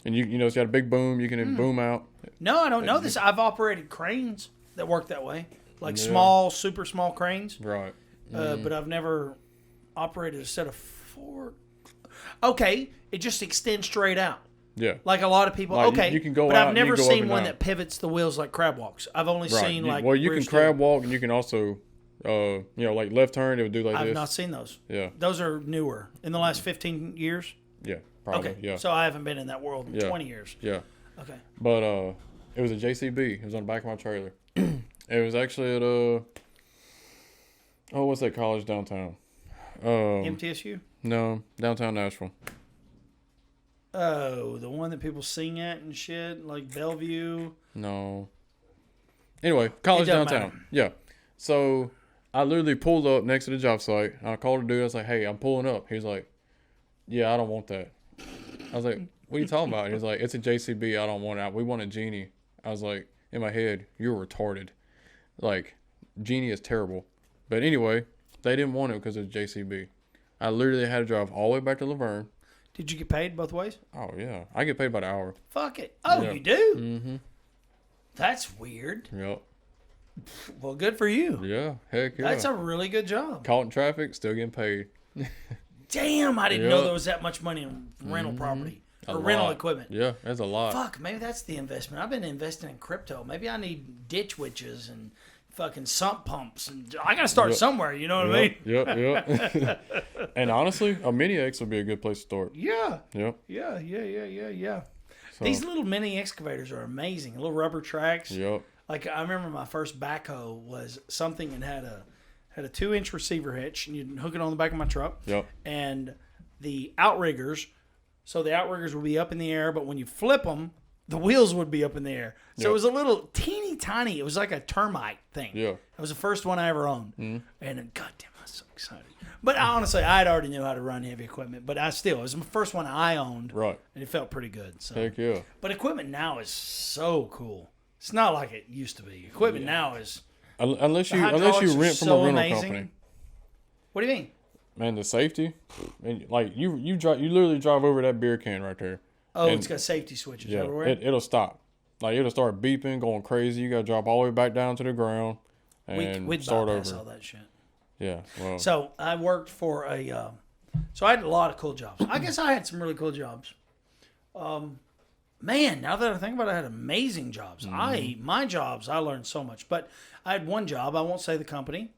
And it's got a big boom, you can boom out. No, I don't know this. I've operated cranes that work that way. Like small, super small cranes. Right. But I've never operated a set of 4. Okay, it just extends straight out. Yeah. Like a lot of people. Like okay. You can go but out I've never and seen one that pivots the wheels like crab walks. I've only seen like. Well, you can crab walk, and you can also. Like left turn, it would do like this. I've not seen those. Yeah. Those are newer. In the last 15 years? Yeah, probably. Okay. Yeah. So I haven't been in that world in 20 years. Yeah. Okay. But it was a JCB. It was on the back of my trailer. It was actually at what's that college downtown? MTSU? No, downtown Nashville. Oh, the one that people sing at and shit, like Bellevue? No. Anyway, college downtown. Matter. Yeah. So I literally pulled up next to the job site. And I called the dude. I was like, "Hey, I'm pulling up." He's like, yeah, I don't want that. I was like, what are you talking about? He was like, it's a JCB. I don't want it. We want a Genie. I was like, in my head, you're retarded. Like, Genie is terrible. But anyway, they didn't want it because it's JCB. I literally had to drive all the way back to Laverne. Did you get paid both ways? Oh, yeah. I get paid by the hour. Fuck it. Oh, Yeah. you do? Mm-hmm. That's weird. Yep. Well, good for you. Yeah. Heck yeah. That's a really good job. Caught in traffic, still getting paid. Damn, I didn't Yep. know there was that much money in rental property A or rental lot. equipment. Yeah, that's a lot. Fuck, maybe that's the investment. I've been investing in crypto. Maybe I need ditch witches and fucking sump pumps. And I got to start somewhere, you know what I mean? Yep. And honestly, a Mini X would be a good place to start. Yeah. Yep. Yeah. So, These little mini excavators are amazing. Little rubber tracks. Yep. Like I remember my first backhoe was something that had a 2-inch receiver hitch, and you'd hook it on the back of my truck. Yep. And the outriggers, so the outriggers would be up in the air, but when you flip them, the wheels would be up in the air. So Yep. it was a little teeny tiny. It was like a termite thing. Yeah. It was the first one I ever owned. And goddamn, I was so excited. But honestly, I had already knew how to run heavy equipment, but it was the first one I owned. Right. And it felt pretty good. So. Heck yeah. But equipment now is so cool. It's not like it used to be. Equipment now is Unless you hydraulics are rent from so a rental amazing. company. What do you mean? Man, the safety, and like you literally drive over that beer can right there. Oh, And- it's got safety switches Yeah, everywhere. it'll stop. Like it'll start beeping, going crazy. You got to drop all the way back down to the ground and We'd start bypass over. all that shit. Yeah, well, So I worked for so I had a lot of cool jobs. I guess I had some really cool jobs. Man, now that I think about it, I had amazing jobs. My jobs, I learned so much. But I had one job. I won't say the company.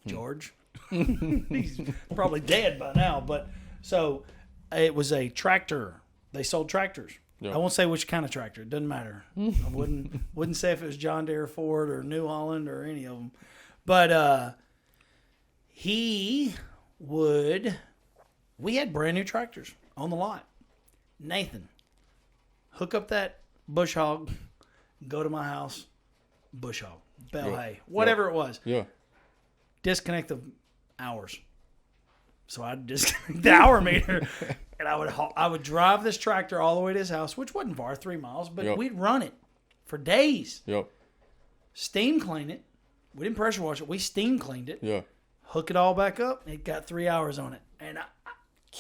George. He's probably dead by now. But so it was a tractor. They sold tractors. Yeah. I won't say which kind of tractor. It doesn't matter. I wouldn't say if it was John Deere, Ford, or New Holland, or any of them. But we had brand new tractors on the lot. Nathan, hook up that bush hog, go to my house, bush hog, bale hay, whatever it was. yeah, Disconnect the hours. So I'd disconnect the hour meter, and I would drive this tractor all the way to his house, which wasn't far, 3 miles, but Yep. we'd run it for days. yep, Steam clean it. We didn't pressure wash it. We steam cleaned it. yeah, Hook it all back up. It got 3 hours on it, and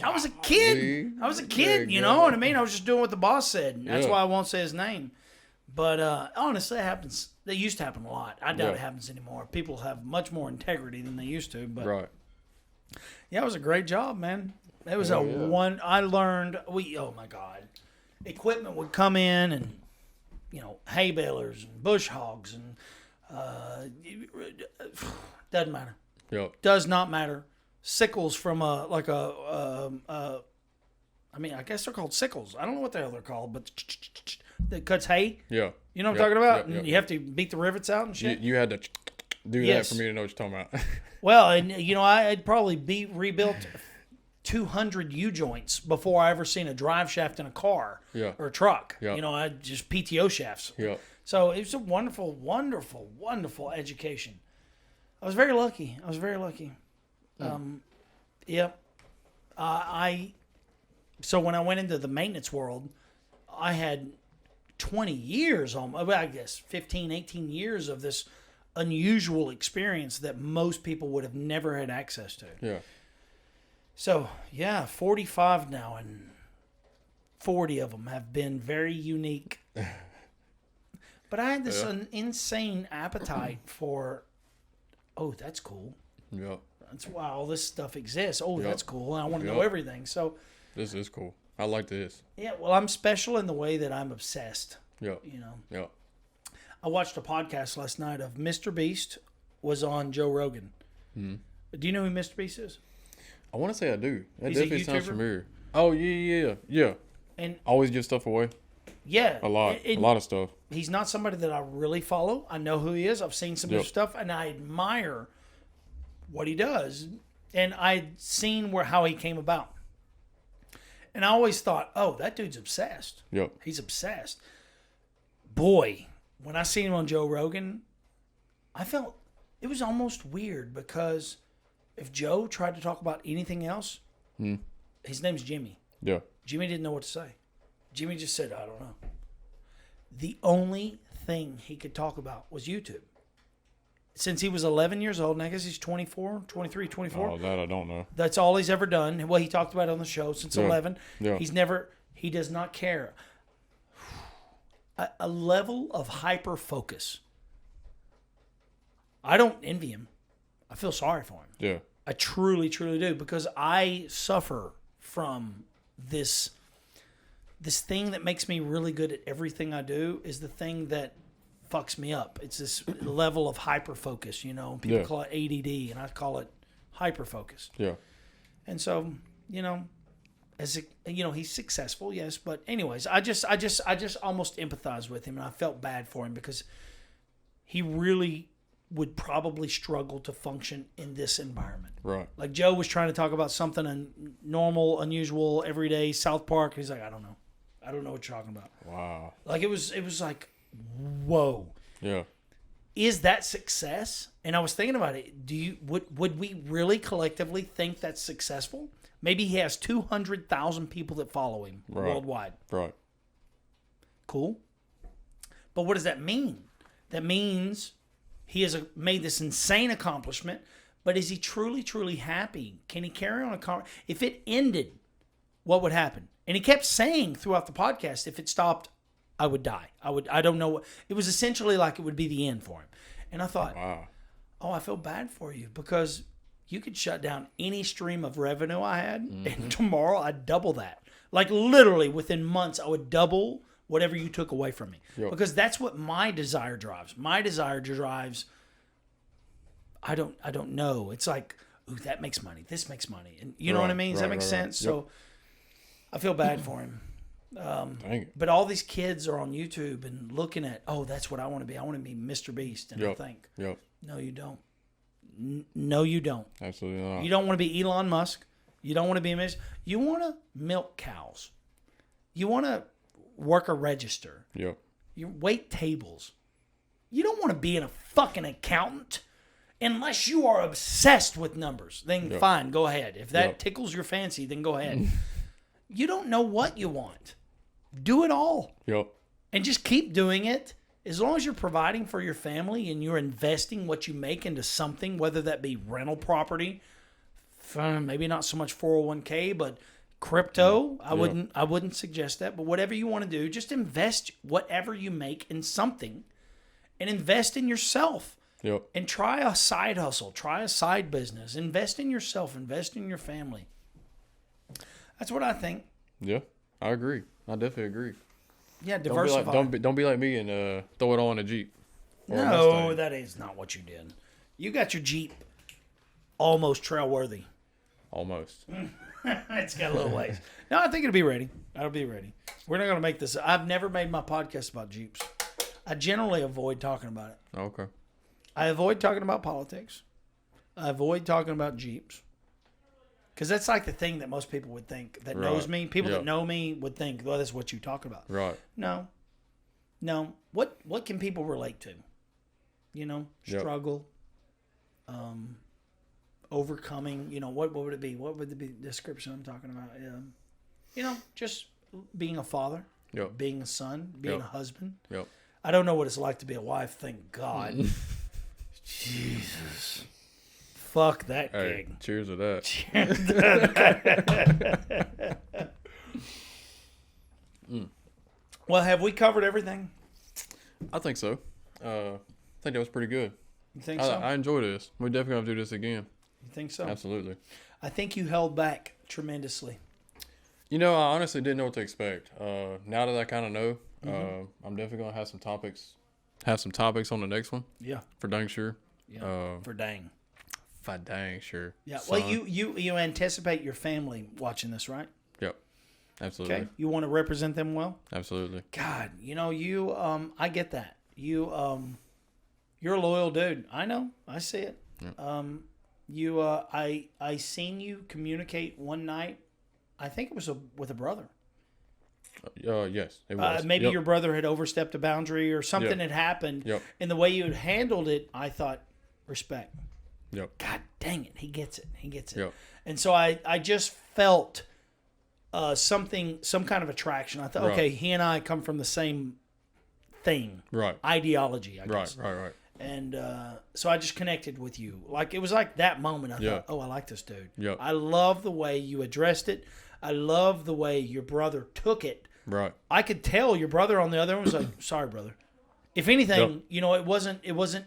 I was a kid. I was a kid. You know what I mean? I was just doing what the boss said. And that's Yeah. why I won't say his name. But honestly, it happens. That used to happen a lot. I doubt Yeah. it happens anymore. People have much more integrity than they used to. But right. yeah, it was a great job, man. It was Hell yeah. one. I learned. Oh my god, equipment would come in, and hay balers and bush hogs and doesn't matter. Yep, Does not matter. Sickles from I guess they're called sickles. I don't know what the hell they're called, but that cuts hay. yeah. You know what Yep, I'm talking about? yep, And yep. you have to beat the rivets out and shit. You had to do Yes. that for me to know what you're talking about. Well, and I had probably rebuilt 200 U-joints before I ever seen a drive shaft in a car Yeah. or a truck. Yeah. I just PTO shafts. Yeah, So it was a wonderful, wonderful, wonderful education. I was very lucky. Yep. So when I went into the maintenance world, I had 20 years, I guess 15, 18 years of this unusual experience that most people would have never had access to. yeah, So, yeah, 45 now, and 40 of them have been very unique. But I had this insane appetite for, oh, that's cool. yeah. That's why all this stuff exists. Oh, Yep. that's cool. And I want to Yep. know everything. So, This is cool. I like this. yeah, well, I'm special in the way that I'm obsessed. Yeah, yeah. I watched a podcast last night of Mr. Beast was on Joe Rogan. Do you know who Mr. Beast is? I want to say I do. That He's a definitely sounds YouTuber? familiar. Oh yeah. And Always give stuff away. yeah, A lot of stuff. he's not somebody that I really follow. I know who he is. I've seen some of Yep. his stuff, and I admire what he does. And I'd seen how he came about. And I always thought, oh, that dude's obsessed. Yep. He's obsessed. Boy, when I seen him on Joe Rogan, I felt it was almost weird because if Joe tried to talk about anything else, his name's Jimmy. Yeah. Jimmy didn't know what to say. Jimmy just said, I don't know. The only thing he could talk about was YouTube. Since he was 11 years old, and I guess he's 24, 23, 24. Oh, that I don't know. That's all he's ever done. Well, he talked about it on the show since 11. Yeah. He does not care. A level of hyper focus. I don't envy him. I feel sorry for him. Yeah. I truly, truly do, because I suffer from this thing that makes me really good at everything I do is the thing that fucks me up. It's this level of hyper focus, you know. People call it ADD, and I call it hyper focus. Yeah. And so, you know, he's successful, yes, but anyways, I just almost empathized with him, and I felt bad for him because he really would probably struggle to function in this environment. Right. Like Joe was trying to talk about something normal, unusual, everyday, South Park. He's like, I don't know. I don't know what you're talking about. Wow. Like it was like, whoa. Yeah. Is that success? And I was thinking about it. Would we really collectively think that's successful? Maybe he has 200,000 people that follow him worldwide. Right. Cool. But what does that mean? That means he has made this insane accomplishment, but is he truly, truly happy? Can he carry on if it ended, what would happen? And he kept saying throughout the podcast, if it stopped, I would die. I don't know. It was essentially like it would be the end for him. And I thought, wow. Oh, I feel bad for you, because you could shut down any stream of revenue I had, and tomorrow I'd double that. Like literally within months, I would double whatever you took away from me. Yep. Because that's what my desire drives. My desire drives, I don't know. It's like, ooh, that makes money. This makes money. And you know what I mean? Does that make sense? Yep. So I feel bad for him. Dang it. But all these kids are on YouTube and looking at, oh, that's what I want to be. I want to be Mr. Beast. And I think, no, you don't. No, you don't. Absolutely not. You don't want to be Elon Musk. You don't want to be you want to milk cows. You want to work a register. Yep. You wait tables. You don't want to be a fucking accountant unless you are obsessed with numbers. Then fine, go ahead. If that tickles your fancy, then go ahead. You don't know what you want. Do it all. Yep. And just keep doing it. As long as you're providing for your family and you're investing what you make into something, whether that be rental property, maybe not so much 401k, but crypto, I wouldn't suggest that. But whatever you want to do, just invest whatever you make in something, and invest in yourself. Yep. And try a side hustle, try a side business. Invest in yourself, invest in your family. That's what I think. Yeah, I agree. I definitely agree. Yeah, diversify. Don't be like me and throw it all in a Jeep. No, that is not what you did. You got your Jeep almost trail worthy. Almost. It's got a little ways. No, I think it'll be ready. I'll be ready. We're not going to make this. I've never made my podcast about Jeeps. I generally avoid talking about it. Okay. I avoid talking about politics. I avoid talking about Jeeps. Because that's like the thing that most people would think that knows me. People that know me would think, well, that's what you talk about. Right. No. What can people relate to? You know, struggle, overcoming. You know, what would it be? What would the description I'm talking about? You know, just being a father, being a son, being a husband. Yep. I don't know what it's like to be a wife. Thank God. Jesus. Fuck that gig. Hey, cheers to that. Well, have we covered everything? I think so. I think that was pretty good. You think so? I enjoy this. We definitely have to do this again. You think so? Absolutely. I think you held back tremendously. You know, I honestly didn't know what to expect. Now that I kind of know, I'm definitely going to have some topics on the next one. Yeah. For dang sure. Yeah. For dang. For dang sure. Yeah. Well, you anticipate your family watching this, right? Yep. Absolutely. Okay. You want to represent them well? Absolutely. God, you know, I get that. You're a loyal dude. I know. I see it. Yep. I seen you communicate one night. I think it was with a brother. Yes, it was. Maybe your brother had overstepped a boundary or something had happened. Yep. And the way you had handled it, I thought, respect. Yep. God dang it. He gets it. He gets it. Yep. And so I just felt some kind of attraction. I thought, Right. okay, he and I come from the same thing, Right. ideology, I guess. Right. And so I just connected with you. Like, it was like that moment. I Yeah. thought, oh, I like this dude. Yeah. I love the way you addressed it. I love the way your brother took it. Right. I could tell your brother on the other one was like, sorry, brother. If anything, Yep. you know, it wasn't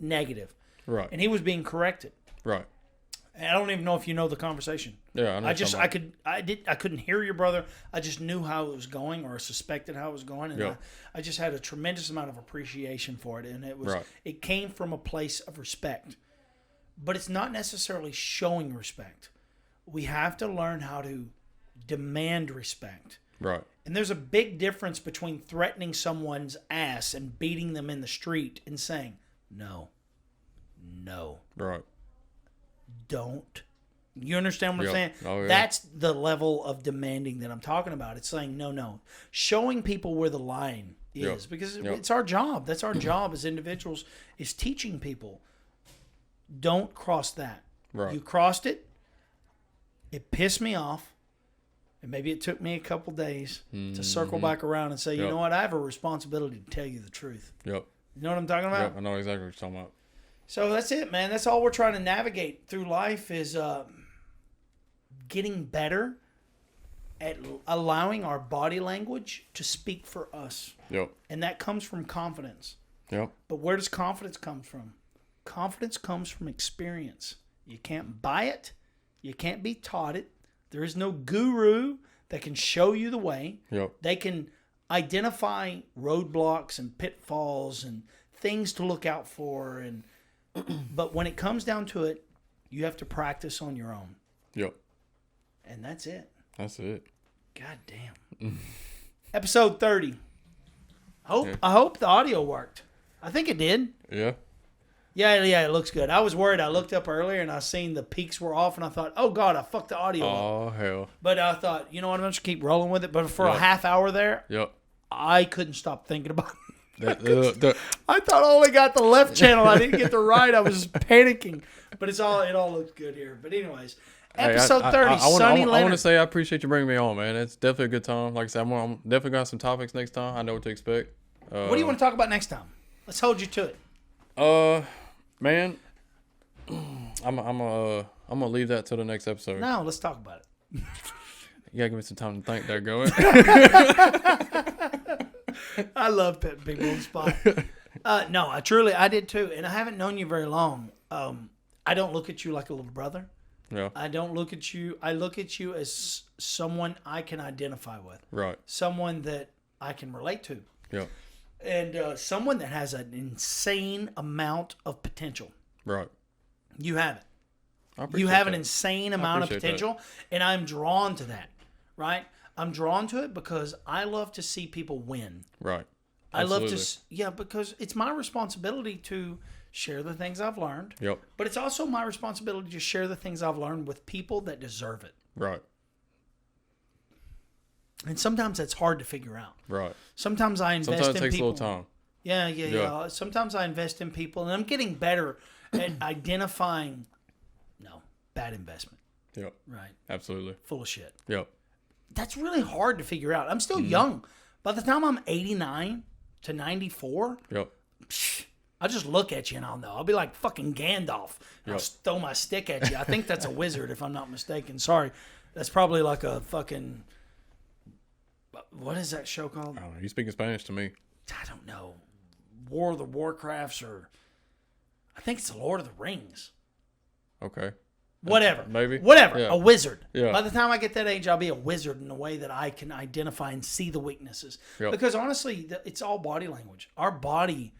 negative. Right. And he was being corrected. Right. And I don't even know if you know the conversation. Yeah, I know. I couldn't hear your brother. I just knew how it was going, or suspected how it was going, and Yeah. I just had a tremendous amount of appreciation for it, and Right. it came from a place of respect. But it's not necessarily showing respect. We have to learn how to demand respect. Right. And there's a big difference between threatening someone's ass and beating them in the street and saying, no, Right. don't. You understand what I'm saying? Oh, yeah. That's the level of demanding that I'm talking about. It's saying, no. Showing people where the line is. Yep. Because Yep. it's our job. That's our job as individuals, is teaching people. Don't cross that. Right. You crossed it. It pissed me off. And maybe it took me a couple days to circle back around and say, you Yep. know what? I have a responsibility to tell you the truth. Yep. You know what I'm talking about? Yep. I know exactly what you're talking about. So that's it, man. That's all we're trying to navigate through life is getting better at allowing our body language to speak for us. Yep. And that comes from confidence. Yep. But where does confidence come from? Confidence comes from experience. You can't buy it. You can't be taught it. There is no guru that can show you the way. Yep. They can identify roadblocks and pitfalls and things to look out for. But when it comes down to it, you have to practice on your own. Yep. And that's it. That's it. God damn. Episode 30. I hope the audio worked. I think it did. Yeah. Yeah, it looks good. I was worried. I looked up earlier and I seen the peaks were off and I thought, oh God, I fucked the audio up. Oh hell. But I thought, you know what, I'm just keep rolling with it. But for a Yep. half hour there, Yep. I couldn't stop thinking about it. The- I thought I only got the left channel. I didn't get the right. I was panicking. But it all looks good here. But anyways, episode 30, Sonny I want Leonard. to say I appreciate you bringing me on, man. It's definitely a good time. Like I said, I'm definitely got some topics next time. I know what to expect. What do you want to talk about next time? Let's hold you to it. Man, I'm gonna leave that till the next episode. No, let's talk about it. You gotta give me some time to think. There, going. I love putting people on the spot. No, I did too. And I haven't known you very long. I don't look at you like a little brother. Yeah. I don't look at you. I look at you as someone I can identify with. Right. Someone that I can relate to. Yeah. And someone that has an insane amount of potential. Right. You have it. I appreciate You have an that. insane amount of appreciate potential, and I'm drawn to that, right? I'm drawn to it because I love to see people win. Right. I love Absolutely. because it's my responsibility to share the things I've learned. Yep. But it's also my responsibility to share the things I've learned with people that deserve it. Right. And sometimes that's hard to figure out. Right. Sometimes I invest Sometimes it in takes people. a little time. Yeah. Sometimes I invest in people, and I'm getting better at identifying. No, bad investment. Yep. Right. Absolutely. Full of shit. Yep. That's really hard to figure out. I'm still young. By the time I'm 89 to 94, Yep. I'll just look at you and I'll know. I'll be like fucking Gandalf. I'll Yep. throw my stick at you. I think that's a wizard, if I'm not mistaken. Sorry. That's probably like a fucking... What is that show called? I don't know. You speaking Spanish to me? I don't know. War of the Warcrafts, or... I think it's the Lord of the Rings. Okay. Whatever. Maybe. Whatever. Yeah. A wizard. Yeah. By the time I get that age, I'll be a wizard in a way that I can identify and see the weaknesses. Yep. Because honestly, it's all body language. Our body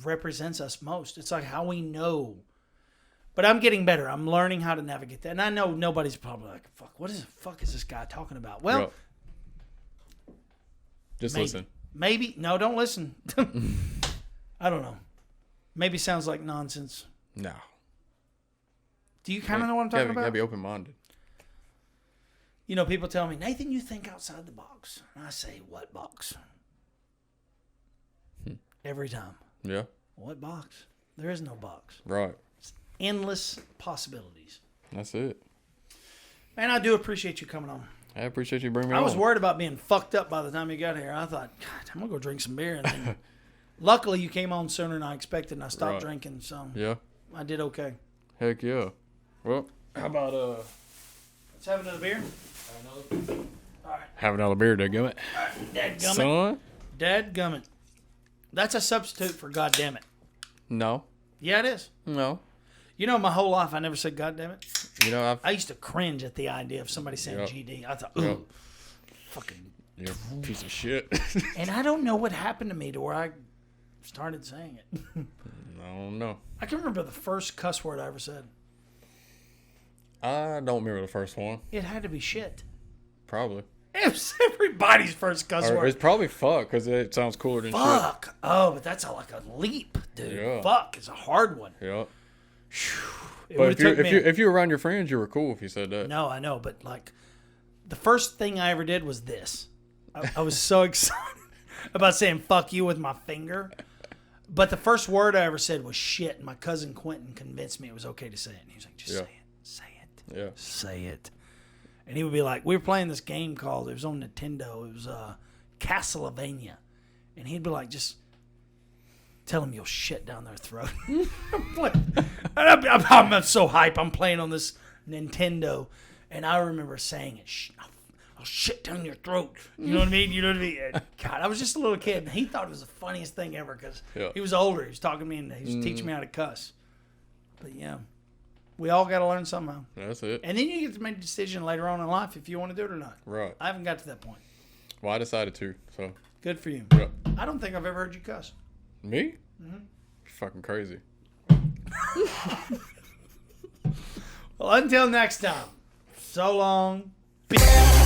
represents us most. It's like how we know. But I'm getting better. I'm learning how to navigate that. And I know nobody's probably like, fuck, what is the fuck is this guy talking about? Well, Yep. Just maybe, listen. Maybe. No, don't listen. I don't know. Maybe sounds like nonsense. No. Do you kind of know what I'm talking about? Gotta be open minded. You know, people tell me, Nathan, you think outside the box. And I say, what box? Every time. Yeah. What box? There is no box. Right. Endless possibilities. That's it. Man, I do appreciate you coming on. I appreciate you bringing me I on. was worried about being fucked up by the time you got here. I thought, God, I'm gonna go drink some beer, and then luckily you came on sooner than I expected, and I stopped drinking, so Yeah. I did okay. Heck yeah. Well, how about Let's have another beer. have another beer, dadgummit. Dadgummit. Son? Dadgummit. That's a substitute for goddamn it. No. Yeah, it is. No. You know, my whole life I never said goddamn it. You know, I used to cringe at the idea of somebody saying Yep. GD. I thought, ooh, Yep. fucking. you're a piece of shit. And I don't know what happened to me to where I started saying it. I don't know. I can remember the first cuss word I ever said. I don't remember the first one. It had to be shit. Probably. It was everybody's first cuss Or word. it's probably fuck, because it sounds cooler than Fuck. Oh, but that's like a leap, dude. Yeah. Fuck is a hard one. shit. Yeah. It But would've took me if you were around your friends, you were cool if you said that. No, I know, but like the first thing I ever did was this. I was so excited about saying fuck you with my finger. But the first word I ever said was shit. And my cousin Quentin convinced me it was okay to say it. And he was like, just say it. Say it. Yeah. Say it. And he would be like, we were playing this game called, it was on Nintendo. It was Castlevania. And he'd be like, just tell them you'll shit down their throat. I'm so hype. I'm playing on this Nintendo. And I remember saying it. I'll shit down your throat. You know what I mean? You know what I mean? God, I was just a little kid. And he thought it was the funniest thing ever because he was older. He was talking to me and he was teaching me how to cuss. But yeah, we all got to learn somehow. That's it. And then you get to make a decision later on in life if you want to do it or not. Right. I haven't got to that point. Well, I decided to, so. Good for you. Yeah. I don't think I've ever heard you cuss. Me? Mm-hmm. Fucking crazy. Well, until next time, so long. Peace.